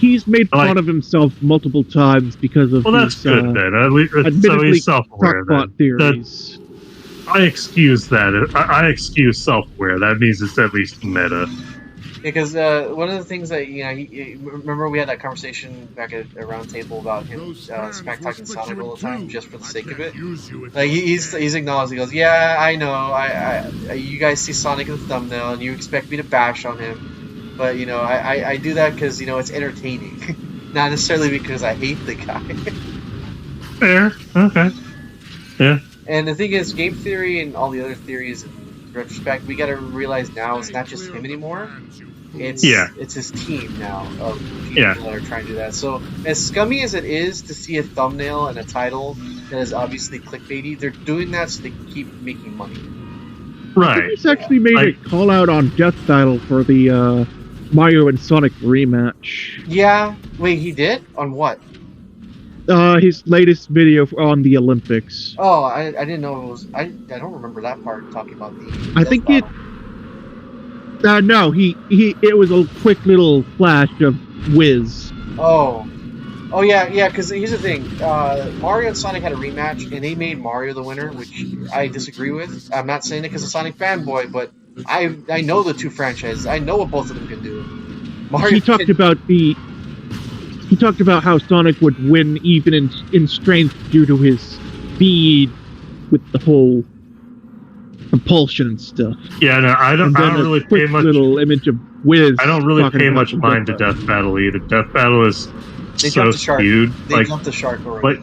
He's made fun of himself multiple times because of. Well, that's good then. At least, so he's self-aware. Theories. I excuse that. I excuse self-aware. That means it's at least meta. Because one of the things that remember we had that conversation back at a round table about him smack talking Sonic all the time just for the sake of it. Like he's acknowledged. He goes, "Yeah, I know. I you guys see Sonic in the thumbnail and you expect me to bash on him, but I do that because it's entertaining, not necessarily because I hate the guy." Fair. Okay. Yeah. And the thing is, game theory and all the other theories, in retrospect, we got to realize now it's not just him anymore. It's his team now of people that are trying to do that. So as scummy as it is to see a thumbnail and a title that is obviously clickbaity, they're doing that so they can keep making money. Right. He's actually made a call out on Death Battle for the Mario and Sonic rematch. Yeah. Wait, he did? On what? His latest video on the Olympics. Oh, I didn't know it was. I don't remember that part talking about the. I think it. No, it was a quick little flash of Wiz. Oh yeah, because here's the thing. Mario and Sonic had a rematch, and they made Mario the winner, which I disagree with. I'm not saying it because I'm a Sonic fanboy, but I know the two franchises. I know what both of them can do. Mario. He talked about how Sonic would win even in strength due to his speed with the whole propulsion and stuff. Yeah, no, I don't really pay much. Little image of Wiz. I don't really pay much mind to Death Battle either. Death Battle is so skewed. They jumped the shark already.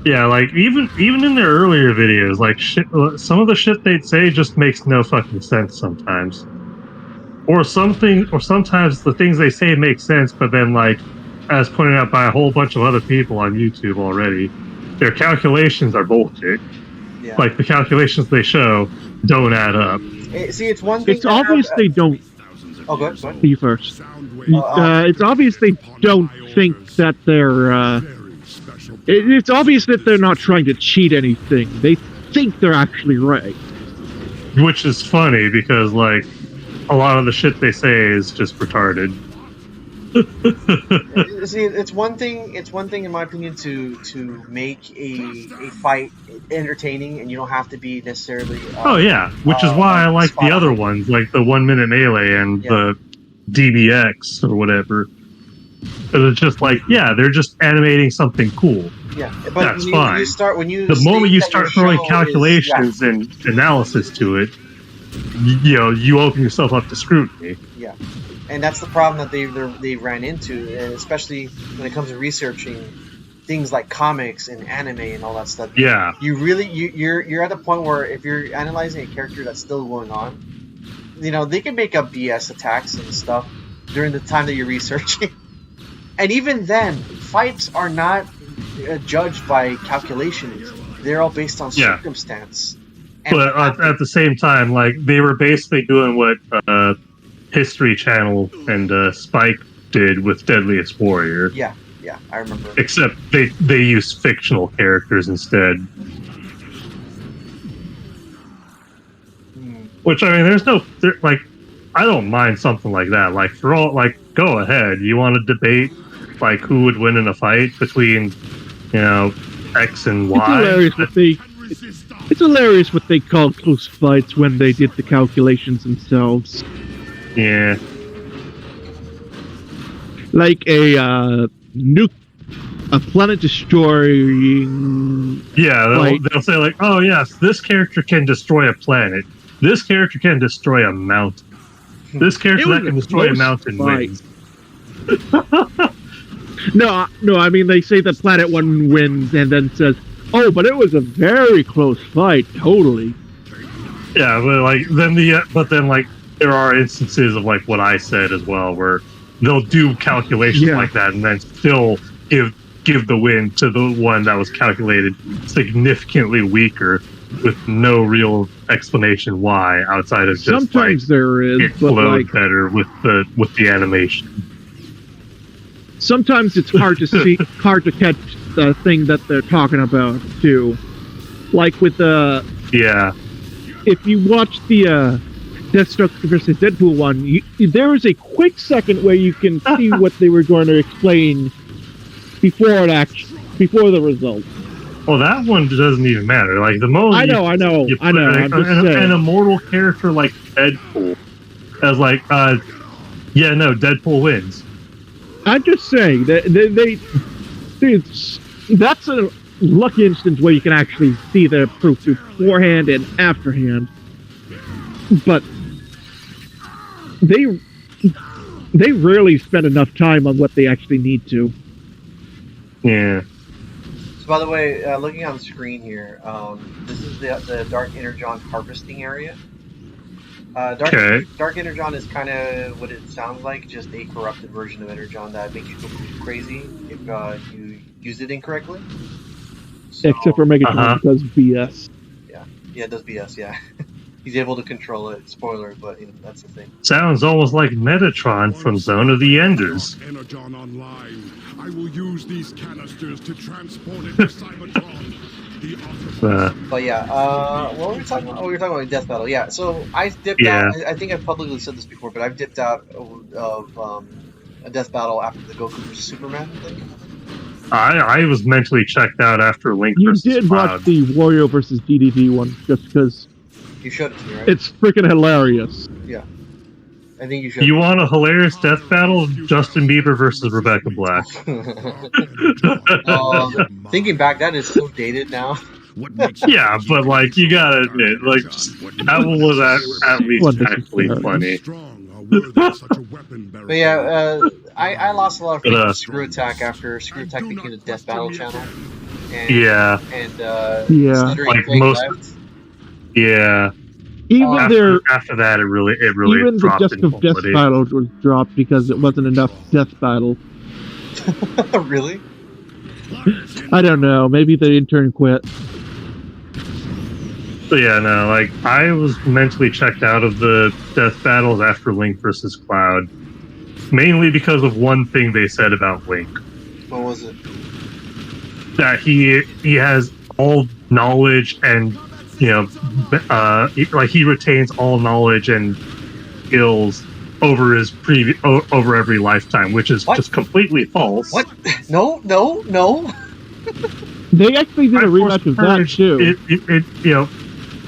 Even in their earlier videos, some of the shit they'd say just makes no fucking sense sometimes. Or sometimes the things they say make sense, but then as pointed out by a whole bunch of other people on YouTube already, their calculations are bullshit. Yeah. The calculations they show don't add up. See, it's one thing. It's obvious they don't. Oh, go ahead. You first. It's obvious they don't think that they're. It's obvious that they're not trying to cheat anything. They think they're actually right. Which is funny because a lot of the shit they say is just retarded. See, it's one thing in my opinion to make a fight entertaining, and you don't have to be necessarily. Which is why I like the other ones, like the 1 Minute Melee and the DBX or whatever. Because it's just they're just animating something cool. Yeah, but that's fine. The moment you start throwing calculations and analysis to it, you open yourself up to scrutiny. Yeah, and that's the problem that they ran into, and especially when it comes to researching things like comics and anime and all that stuff. Yeah, you're at a point where if you're analyzing a character that's still going on, they can make up BS attacks and stuff during the time that you're researching, and even then, fights are not judged by calculations. They're all based on circumstance. But at the same time, they were basically doing what History Channel and Spike did with Deadliest Warrior. Yeah, I remember. Except they used fictional characters instead. Which, I mean, I don't mind something like that. For all, go ahead. You want to debate like who would win in a fight between, X and Y? It's hilarious what they called close fights when they did the calculations themselves. Yeah. Like a planet destroying. Yeah, they'll say like, oh yes, this character can destroy a planet. This character can destroy a mountain. This character that can destroy a mountain wins. No, I mean they say the planet one wins and then says, "Oh, but it was a very close fight, totally." Yeah, but then there are instances of like what I said as well, where they'll do calculations like that and then still give the win to the one that was calculated significantly weaker with no real explanation why outside of just sometimes there is, it flowed better with the animation. Sometimes it's hard to hard to catch the thing that they're talking about too. Like with if you watch the Deathstroke versus Deadpool one, there is a quick second where you can see what they were going to explain before the result. Well, that one doesn't even matter. Like the most, I know. I'm just saying. An immortal character like Deadpool, as Deadpool wins. I'm just saying that that's a lucky instance where you can actually see the proof beforehand and afterhand. But they rarely spend enough time on what they actually need to. Yeah. So, by the way, looking on the screen here, this is the Dark Energon harvesting area. Dark Energon is kind of what it sounds like, just a corrupted version of Energon that makes you go crazy if you use it incorrectly. So, except for Megatron, does BS. Yeah, it does BS, yeah. He's able to control it. Spoiler, but that's the thing. Sounds almost like Metatron from Zone of the Enders. Energon online. I will use these canisters to transport it to Cybertron. But yeah, what were we talking about? Oh, we were talking about Death Battle. Yeah, so I dipped out. I think I've publicly said this before, but I've dipped out of a Death Battle after the Goku vs. Superman thing. I was mentally checked out after Link You versus did Cloud. watch the Wario versus DDD one just because. You showed it to me, right? It's freaking hilarious. Yeah. I think you should. You want a hilarious death battle? Justin Bieber versus Rebecca Black. Thinking back, that is so dated now. Yeah, but you gotta admit, that one was at least actually funny. But yeah, I lost a lot of faith in Screw Attack after Screw Attack became a Death Battle channel. And like most. left. Yeah. Even after that, it really even dropped the Just of Death quality. Battle was dropped because it wasn't enough Death Battle. Really? I don't know. Maybe the intern quit. So yeah, no, I was mentally checked out of the Death Battles after Link versus Cloud, mainly because of one thing they said about Link. What was it? That he has all knowledge and he retains all knowledge and skills over his over every lifetime, which is just completely false. What? No. They actually did a rematch of that too.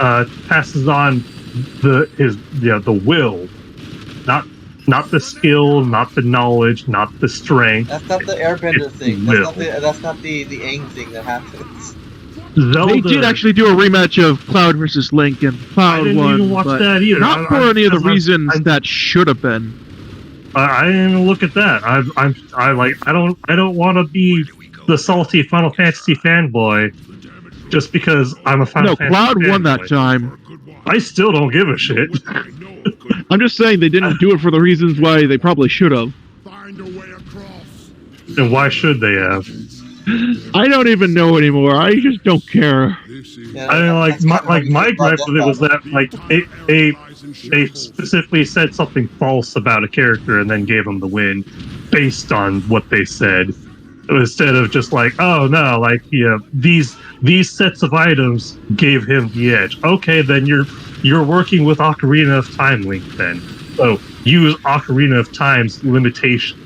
It passes on the will, not the skill, not the knowledge, not the strength. That's not the Airbender thing. That's not the Aang thing that happens. Zelda, they did actually do a rematch of Cloud versus Link, and Cloud won. I didn't even watch that either. Not for any of the reasons that should have been. I didn't even look at that. I don't want to be the salty Final Fantasy fanboy just because I'm a Final Fantasy Cloud fanboy. won that time. I still don't give a shit. I'm just saying they didn't do it for the reasons why they probably should have. And why should they have? I don't even know anymore. I just don't care. My gripe with it was that they specifically said something false about a character and then gave him the win based on what they said, instead of just these sets of items gave him the edge. Okay, then you're working with Ocarina of Time Link then. So use Ocarina of Time's limitation.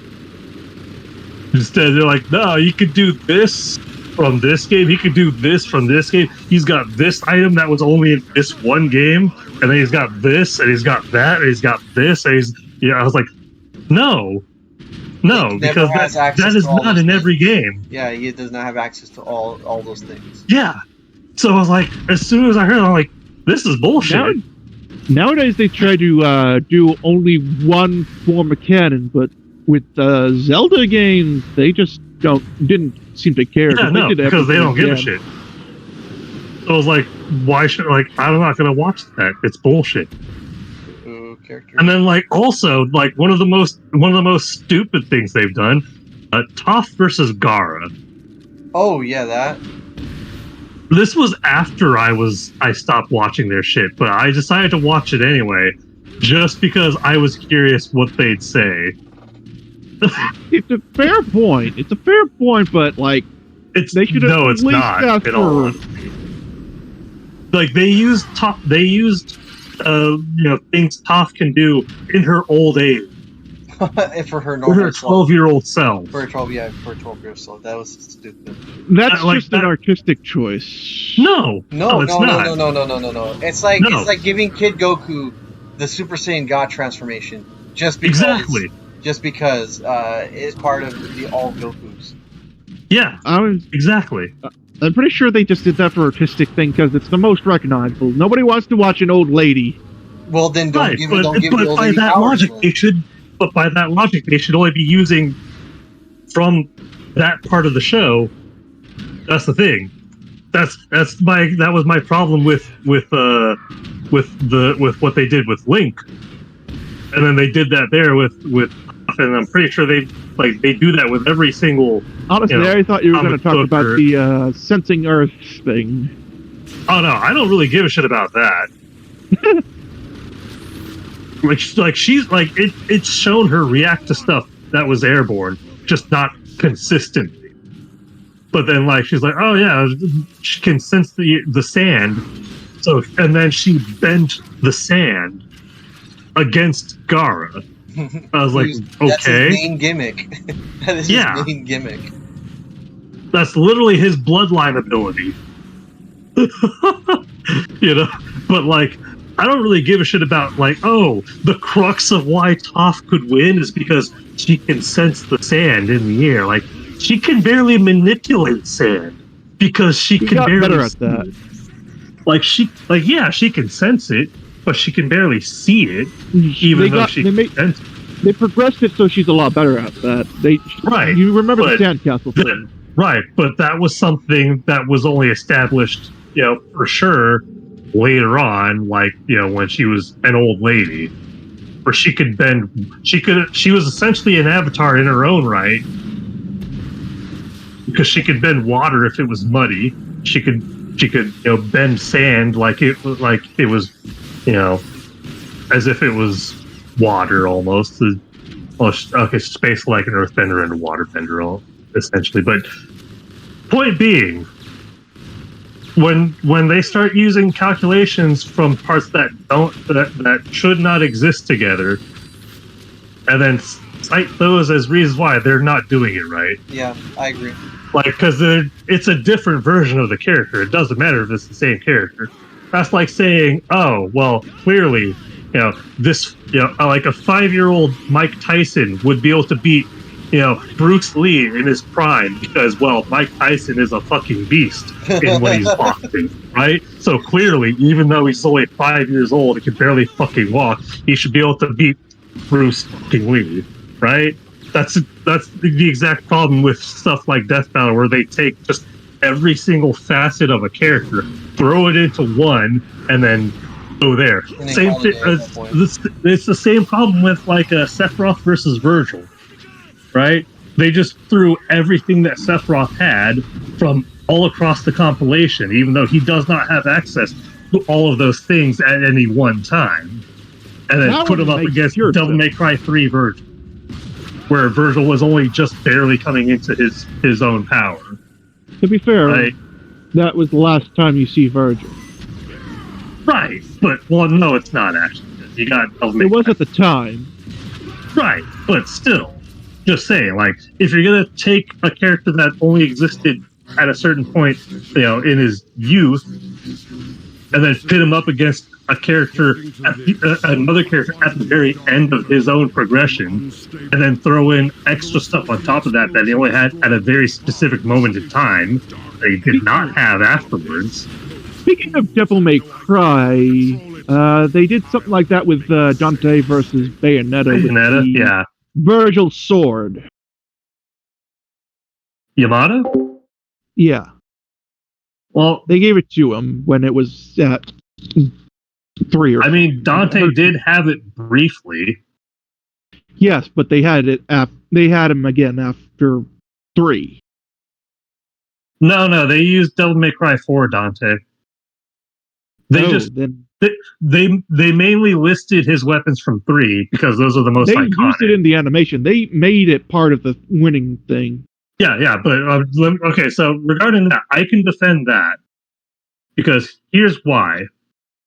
Instead, they're like, no, you could do this from this game. He could do this from this game. He's got this item that was only in this one game, and then he's got this, and he's got that, and he's got this, and he's. Yeah, I was like, no, because that is not in every game. Yeah, he does not have access to all those things. Yeah, so I was like, as soon as I heard it, I'm like, this is bullshit. Nowadays they try to do only one form of canon, but with Zelda games, they just didn't seem to care. Yeah, no, because they don't give a shit. So I was like, why should I'm not gonna watch that. It's bullshit. Character. And then also one of the most stupid things they've done, Toph versus Gara. Oh yeah, that. This was after I stopped watching their shit, but I decided to watch it anyway, just because I was curious what they'd say. It's a fair point. But they should have it's not at all. They used things Toph can do in her old age. For her normal 12-year-old self. For a 12-year-old self. That was stupid. That's just an artistic choice. No, it's not. No. It's like giving Kid Goku the Super Saiyan God transformation just because. Just because it's part of the all Gokus. Yeah, exactly. I'm pretty sure they just did that for artistic thing because it's the most recognizable. Nobody wants to watch an old lady. Well, then don't give the old by lady that powers, logic, But by that logic, they should only be using from that part of the show. That's the thing. That was my problem with what they did with Link, and then they did that there with. And I'm pretty sure they do that with every single. Honestly, I thought you were going to talk about the sensing Earth thing. Oh no, I don't really give a shit about that. It's shown her react to stuff that was airborne, just not consistently. But then she's like, oh yeah, she can sense the sand. So and then she bent the sand against Gara. I was like, okay. That's his main gimmick. That is his main gimmick. That's literally his bloodline ability. But I don't really give a shit about the crux of why Toph could win is because she can sense the sand in the air. She can barely manipulate sand because she can barely better at that. She can sense it, but she can barely see it, They progressed it so she's a lot better at that. Right. You remember the sandcastle thing. Right, but that was something that was only established, for sure, later on, when she was an old lady. Where she could bend... She was essentially an avatar in her own right. Because she could bend water if it was muddy. She could bend sand like it was, as if it was water almost. Space like an earthbender and a waterbender, essentially. But point being, when they start using calculations from parts that should not exist together, and then cite those as reasons why, they're not doing it right. Yeah, I agree. Because it's a different version of the character. It doesn't matter if it's the same character. That's like saying, oh, well, clearly, this, like a 5-year-old Mike Tyson would be able to beat, Bruce Lee in his prime because, well, Mike Tyson is a fucking beast when he's boxing, right? So clearly, even though he's only 5 years old, he can barely fucking walk, he should be able to beat Bruce fucking Lee, right? That's the exact problem with stuff like Death Battle, where they take just every single facet of a character, throw it into one, and then go there. Same thing. It's the same problem with Sephiroth versus Virgil, right? They just threw everything that Sephiroth had from all across the compilation, even though he does not have access to all of those things at any one time, and then put him up against Devil May Cry 3 Virgil, where Virgil was only just barely coming into his own power. To be fair, that was the last time you see Virgil. Right, but no, it's not actually. You got Devil May Cry. It was at the time. Right, but still, just saying, like, if you're gonna take a character that only existed at a certain point, in his youth, and then pit him up against a character, another character at the very end of his own progression, and then throw in extra stuff on top of that he only had at a very specific moment in time that he did not have afterwards. Speaking of Devil May Cry, they did something like that with Dante versus Bayonetta, yeah. Virgil's sword. Yamato? Yeah. Well, they gave it to him when it was at 3 or. I mean, Dante did have it briefly. Yes, but they had it. They had him again after 3. No, they used Devil May Cry 4 Dante. They mainly listed his weapons from 3 because those are the most iconic. They used it in the animation. They made it part of the winning thing. Yeah, but okay. So regarding that, I can defend that because here's why: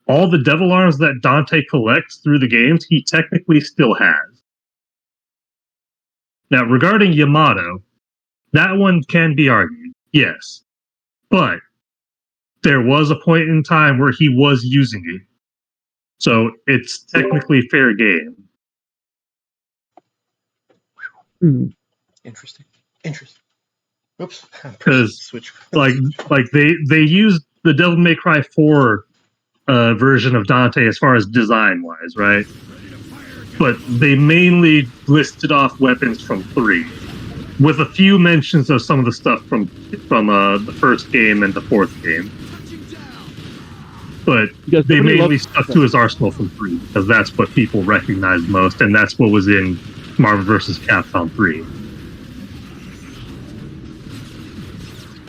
all the devil arms that Dante collects through the games, he technically still has. Now, regarding Yamato, that one can be argued, yes, but there was a point in time where he was using it, so it's technically fair game. Interesting. Oops. Because like they used the Devil May Cry 4 version of Dante as far as design wise, right? But they mainly listed off weapons from 3, with a few mentions of some of the stuff from the first game and the 4th game. But they mainly stuck to his arsenal from 3 because that's what people recognize most, and that's what was in Marvel vs. Capcom 3.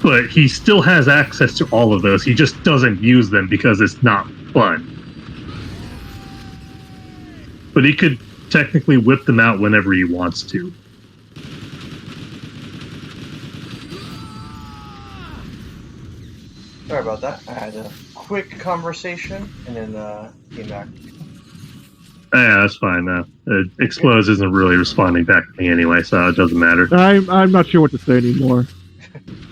But he still has access to all of those. He just doesn't use them because it's not fun. But he could technically whip them out whenever he wants to. Sorry about that. I had a quick conversation and then came back. Yeah, that's fine now. Explodes isn't really responding back to me anyway, so it doesn't matter. I'm not sure what to say anymore.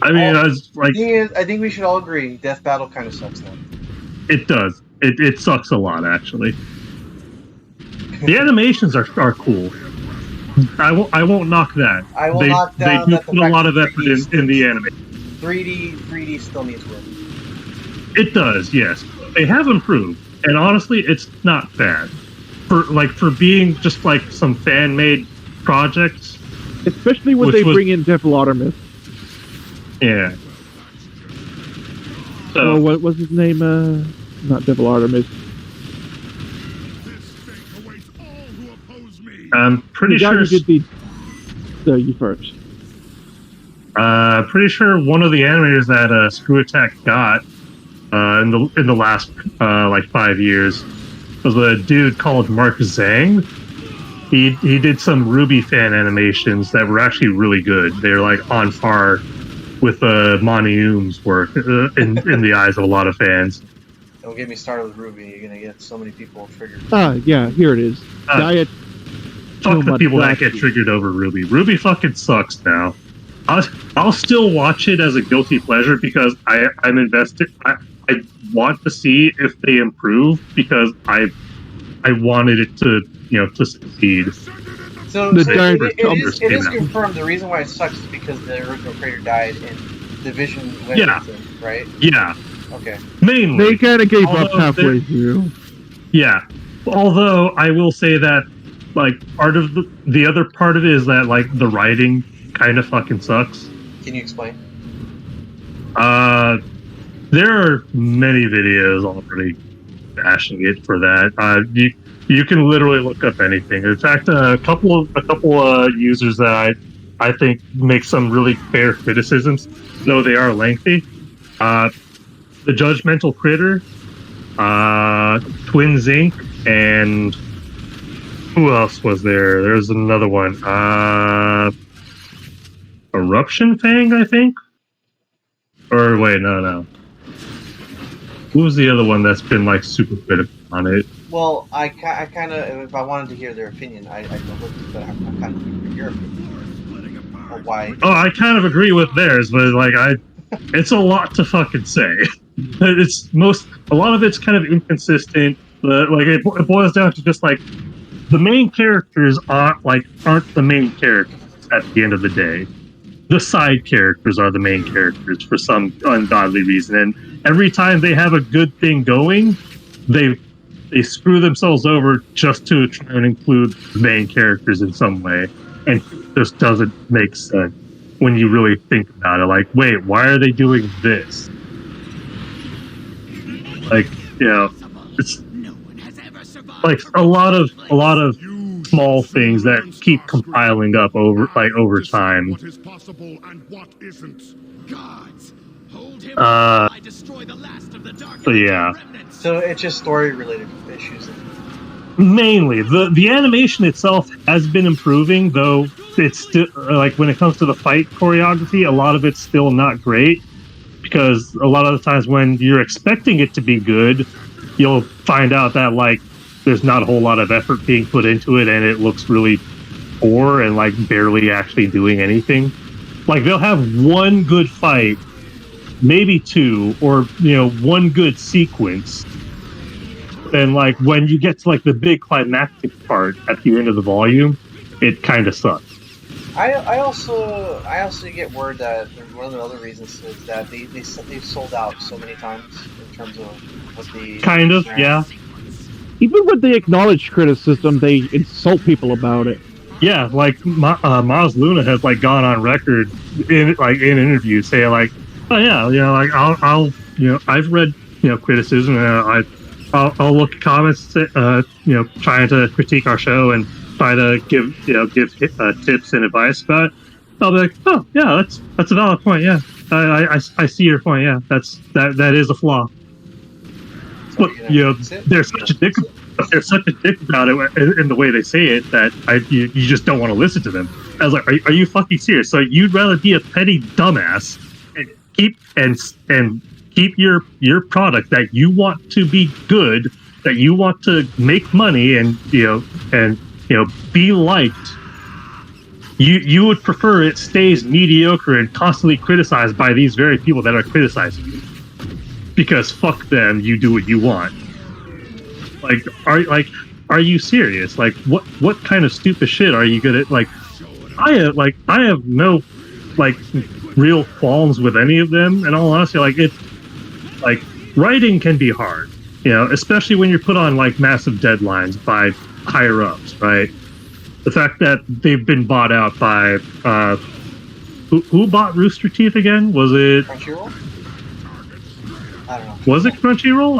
I mean, I was like, the thing is, I think we should all agree, Death Battle kind of sucks now. It does. It sucks a lot, actually. The animations are cool. I won't knock that. I will knock down they do put a lot of effort in the animation. 3D still needs work. It does, yes. They have improved, and honestly, it's not bad for being just like some fan made projects. Especially when they bring in Devil Artemis. Yeah. So what was his name? Not Devil Artemis. I'm pretty sure. You first. Pretty sure one of the animators that Screw Attack got in the last like 5 years was a dude called Mark Zhang. He did some Ruby fan animations that were actually really good. They're like on par with Monty Oom's work in the eyes of a lot of fans. Don't get me started with Ruby. You're gonna get so many people triggered. Yeah, here it is. Diet. Fuck the people that get triggered over Ruby. Ruby fucking sucks now. I'll still watch it as a guilty pleasure because I'm invested. I want to see if they improve because I wanted it to succeed. So it is confirmed. The reason why it sucks is because the original creator died and Division went with him, right? Yeah. Okay. Mainly. They kind of gave up halfway through. Yeah. Although I will say that, like, part of the other part of it is that, like, the writing kind of fucking sucks. Can you explain? There are many videos already bashing it for that. You can literally look up anything. In fact, a couple users that I think make some really fair criticisms, though they are lengthy. The Judgmental Critter, Twins Inc., and who else was there? There's another one. Eruption Fang, I think? Or wait, no. Who was the other one that's been like super critical on it? Well, I kind of, if I wanted to hear their opinion, I'd look, but I'm kind of looking for your opinion. Or why? Oh, I kind of agree with theirs, but like it's a lot to fucking say. A lot of it's kind of inconsistent. But like it boils down to just like the main characters aren't the main characters at the end of the day. The side characters are the main characters for some ungodly reason, and every time they have a good thing going, they screw themselves over just to try and include the main characters in some way, and it just doesn't make sense when you really think about it. Like, wait, why are they doing this? Like, you know, it's like a lot of small things that keep compiling up over time. What is possible and what isn't. Gods, hold him while I destroy the last of the dark remnants. So it's just story related issues. Mainly, the animation itself has been improving, though it's still like when it comes to the fight choreography, a lot of it's still not great, because a lot of the times when you're expecting it to be good, you'll find out that like there's not a whole lot of effort being put into it, and it looks really poor and like barely actually doing anything. Like they'll have one good fight, maybe two, or one good sequence. And like when you get to like the big climactic part at the end of the volume, it kind of sucks. I also get word that one of the other reasons is that they've sold out so many times in terms of what the kind of yeah. Even when they acknowledge criticism, they insult people about it. Yeah, like Maz Luna has like gone on record in interviews saying like, oh yeah, like I'll I've read criticism, I'll look at comments, trying to critique our show and try to give tips and advice about it. I'll be like, oh yeah, that's a valid point. Yeah, I see your point. Yeah, that is a flaw. But they're such a dick about it in the way they say it that you just don't want to listen to them. I was like, are you fucking serious? So you'd rather be a petty dumbass and keep your product that you want to be good, that you want to make money and be liked. You would prefer it stays mediocre and constantly criticized by these very people that are criticizing you. Because fuck them, you do what you want. Are you serious? Like what kind of stupid shit are you gonna like? I have no real qualms with any of them. In all honesty, writing can be hard, especially when you're put on massive deadlines by higher ups, right? The fact that they've been bought out by who bought Rooster Teeth again? Was it Crunchyroll? I don't know. Was it Crunchyroll?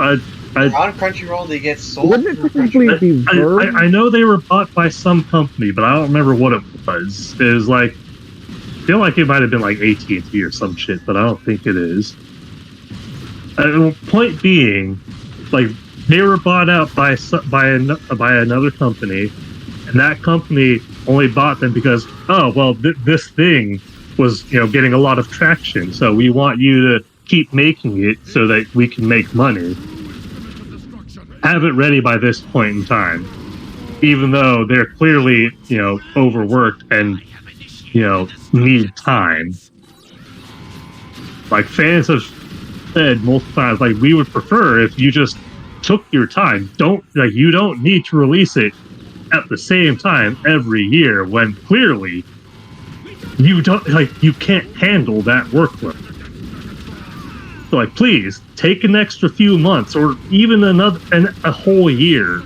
On Crunchyroll, they get sold. Wouldn't it technically be Verve? I know they were bought by some company, but I don't remember what it was. It was I feel like it might have been AT&T or some shit, but I don't think it is. Point being, they were bought out by another company, and that company only bought them because this thing was getting a lot of traction, so we want you to keep making it so that we can make money. Have it ready by this point in time, even though they're clearly overworked and need time. Fans have said multiple times, we would prefer if you just took your time. You don't need to release it at the same time every year when clearly you don't you can't handle that workload. So please take an extra few months or even a whole year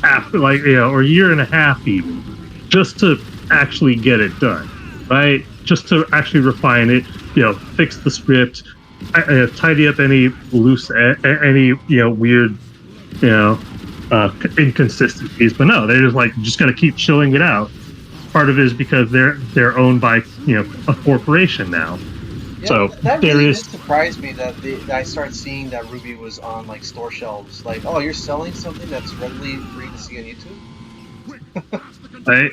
after or a year and a half even, just to actually get it done, right? Just to actually refine it, fix the script, tidy up any loose, any weird, inconsistencies. But no, they're just got to keep chilling it out. Part of it is because they're owned by a corporation now. Yeah, so that really did surprise me that I started seeing that Ruby was on store shelves. Oh, you're selling something that's readily free to see on YouTube? Right?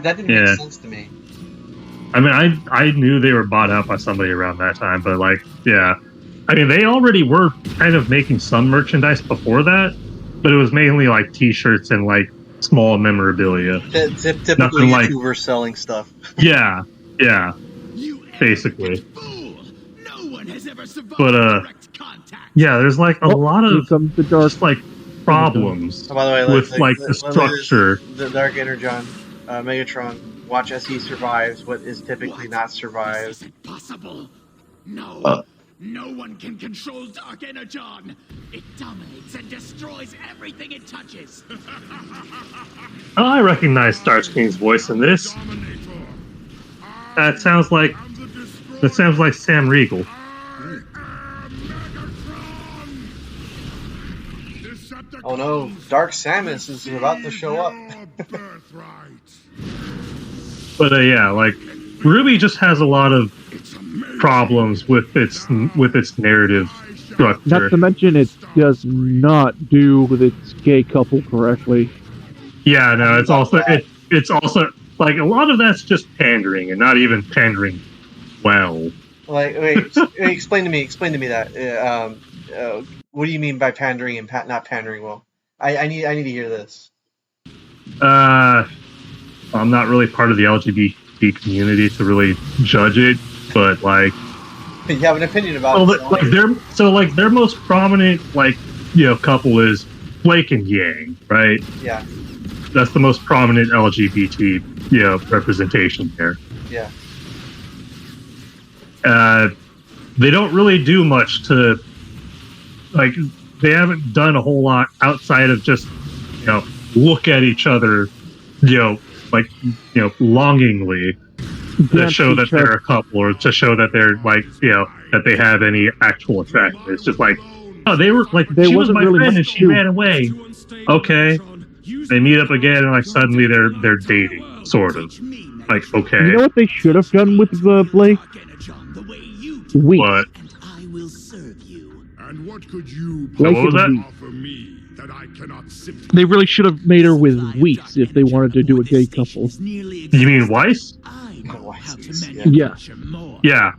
That didn't make sense to me. I mean, I knew they were bought out by somebody around that time, but yeah. I mean, they already were kind of making some merchandise before that, but it was mainly like T-shirts and like small memorabilia. Typical Nothing YouTuber like, selling stuff. yeah, You basically. fool! No one has ever survived But direct contact. yeah, there's like a lot here of comes the dark. just like problems Oh, by the way, with like the look at structure. this, the Dark Energon, Megatron. Watch as he survives what is typically not survived. This isn't possible. No. No one can control Dark Energon. It dominates and destroys everything it touches. Oh, I recognize Starscream's voice in this. That sounds like Sam Riegel. Oh no, Dark Samus is about to show up. But yeah, like Ruby just has a lot of problems with its narrative structure. Not to mention, it does not do with its gay couple correctly. Yeah, no, it's also like a lot of that's just pandering and not even pandering well. Like, wait, explain to me that. What do you mean by pandering and not pandering well? I need to hear this. I'm not really part of the LGBT community to really judge it, but like, You have an opinion about it. Their most prominent couple is Blake and Yang, right? Yeah. That's the most prominent LGBT representation there. Yeah. They don't really do much to they haven't done a whole lot outside of just look at each other longingly to show that they're a couple, or to show that they're that they have any actual attraction. It's just like, oh, they were like, she was my friend and she ran away. Okay, they meet up again and suddenly they're dating, sort of. Like, okay, you know what they should have done with Blake? What? I will serve you. And what could you offer me that I cannot simply... They really should have made her with Weiss if they wanted to do a gay couple. You mean Weiss? Yeah. Yeah.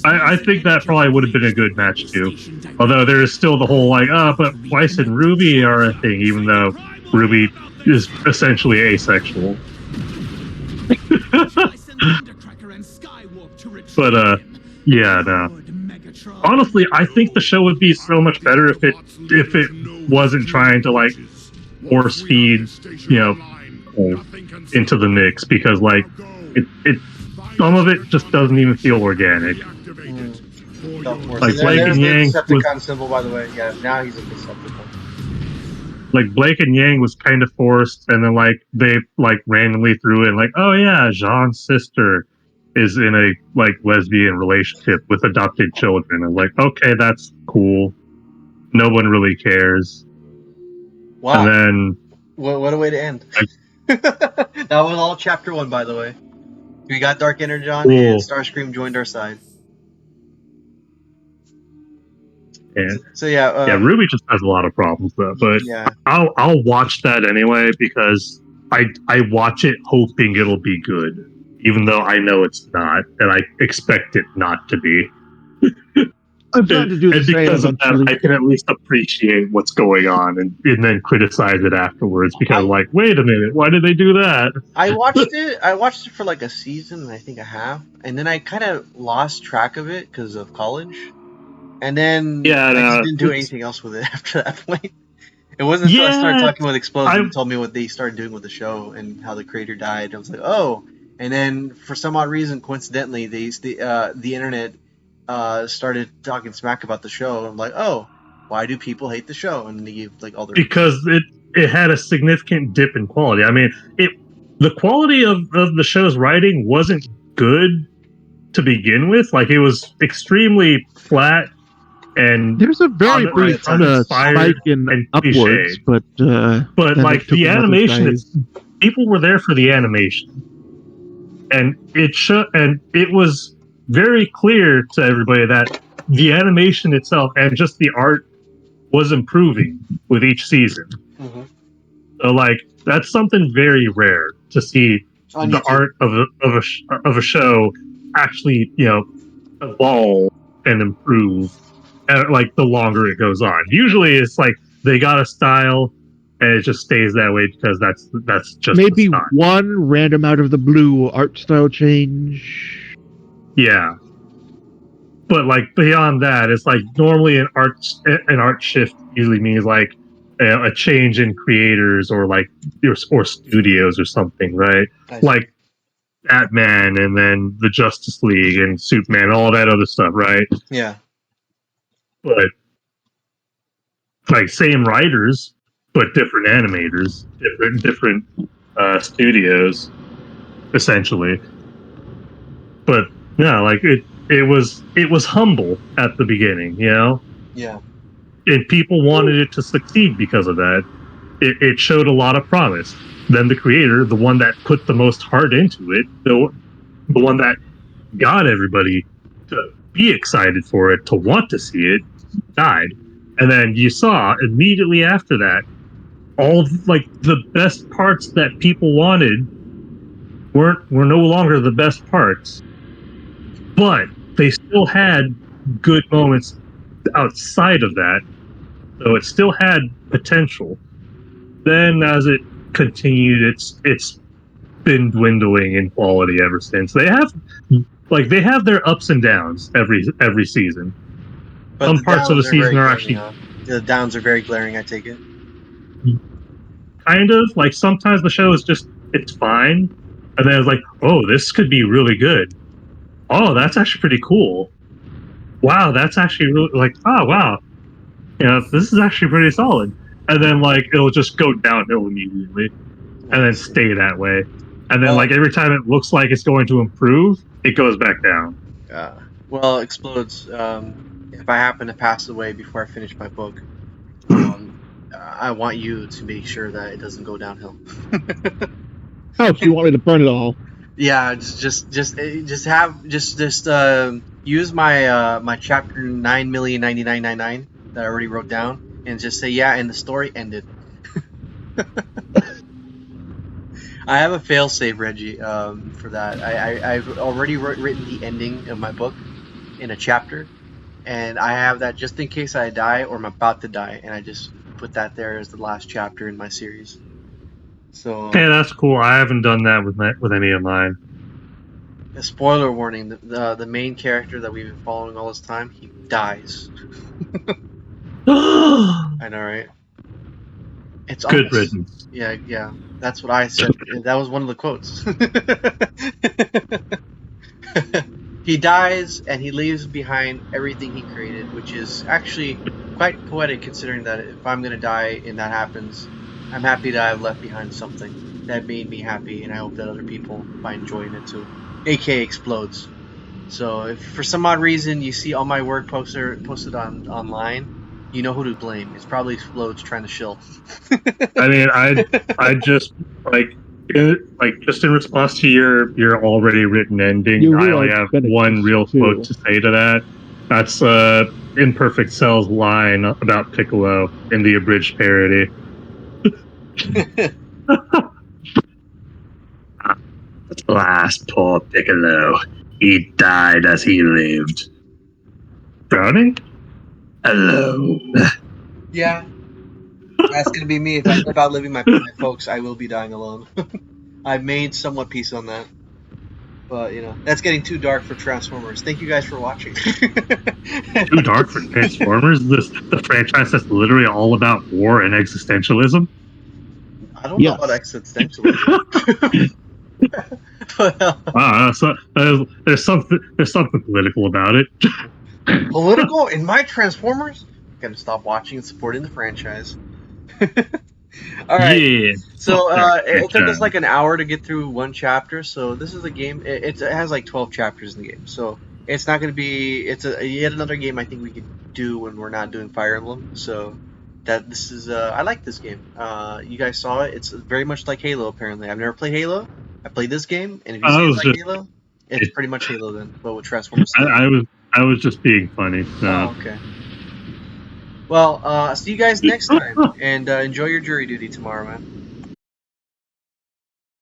I think that probably would have been a good match too. Although there is still the whole but Weiss and Ruby are a thing, even though Ruby is essentially asexual. But yeah, no. Honestly, I think the show would be so much better if it wasn't trying to force feed into the mix, because it some of it just doesn't even feel organic. Like Blake and Yang Decepticon symbol, by the way. Yeah, now he's a Decepticon. Like Blake and Yang was kind of forced, and then they randomly threw in oh yeah, Jean's sister is in a lesbian relationship with adopted children. And okay, that's cool. No one really cares. Wow. And then what a way to end. That was all chapter 1, by the way. We got Dark Energon and Starscream joined our side. And so yeah, Ruby just has a lot of problems though. But yeah. I'll watch that anyway, because I watch it hoping it'll be good, even though I know it's not, and I expect it not to be. I'm trying to do the same. Because of that, I can at least appreciate what's going on and then criticize it afterwards, because wait a minute, why did they do that? I watched it for a season and I think a half, and then I kind of lost track of it because of college, and then I just didn't do anything else with it after that point. It wasn't until I started talking with Explosion and told me what they started doing with the show and how the creator died. I was like, oh. And then for some odd reason, coincidentally, the internet started talking smack about the show. I'm like, oh, why do people hate the show? And they gave all their because it had a significant dip in quality. I mean, the quality of the show's writing wasn't good to begin with. It was extremely flat. And there's a very brief spike in upwards, but the animation, people were there for the animation, and it was very clear to everybody that the animation itself and just the art was improving with each season. Mm-hmm. So that's something very rare to see the art of a show actually evolve and improve. The longer it goes on, usually it's they got a style, and it just stays that way because that's just maybe one random out of the blue art style change. Yeah, but like beyond that, it's like normally an art shift usually means like a change in creators or like or studios or something, right? Like Batman and then the Justice League and Superman, all that other stuff, right? Yeah. But like same writers, but different animators, different studios, essentially. But yeah, like it was humble at the beginning, you know? Yeah. And people wanted it to succeed because of that. It showed a lot of promise. Then the creator, the one that put the most heart into it, the one that got everybody to be excited for it, to want to see it, died. And then you saw immediately after that, all like the best parts that people wanted were no longer the best parts, but they still had good moments outside of that. So it still had potential. Then as it continued, it's been dwindling in quality ever since. They have their ups and downs every season. But some parts of the season are actually the downs are very glaring. I take it. Kind of like sometimes the show is just it's fine, and then it's like, oh, this could be really good. Oh, that's actually pretty cool. Wow, that's actually really like, oh wow, this is actually pretty solid. And then like it'll just go downhill immediately, and then stay that way. And then like every time it looks like it's going to improve, it goes back down. Well, Explodes. If I happen to pass away before I finish my book, I want you to make sure that it doesn't go downhill. Oh, so you want me to burn it all? Yeah, just use my chapter 9,099,999 that I already wrote down, and just say and the story ended. I have a failsafe, Reggie, for that. I've already written the ending of my book in a chapter, and I have that just in case I die or I'm about to die, and I just put that there as the last chapter in my series. So hey, that's cool. I haven't done that with any of mine. A spoiler warning: the main character that we've been following all this time, he dies. I know, right? It's good riddance. Yeah. That's what I said. That was one of the quotes. He dies and he leaves behind everything he created, which is actually quite poetic considering that if I'm gonna die and that happens, I'm happy that I've left behind something that made me happy, and I hope that other people find joy in it too. AK Explodes. So if for some odd reason you see all my work posted online, you know who to blame. It's probably Explodes trying to shill. I mean, I just just in response to your already written ending, I only have one real quote to say to that. That's Imperfect Cell's line about Piccolo in the abridged parody. Alas, poor Piccolo. He died as he lived. Drowning? Alone. Yeah. That's gonna be me. If I end up outliving my folks, I will be dying alone. I've made somewhat peace on that. But, that's getting too dark for Transformers. Thank you guys for watching. Too dark for Transformers? The franchise that's literally all about war and existentialism? I don't know about existentialism. So there's something political about it. Political in my Transformers? Gotta stop watching and supporting the franchise. All right. Yeah. So it took us like an hour to get through one chapter. So this is a game. It has like 12 chapters in the game. So it's not going to be. It's yet another game I think we could do when we're not doing Fire Emblem. So this is. I like this game. You guys saw it. It's very much like Halo. Apparently, I've never played Halo. I played this game, and if you say it's like Halo, it's pretty much Halo then, but with Transformers. I was just being funny. So. Oh, okay. Well, see you guys next time, and enjoy your jury duty tomorrow, man.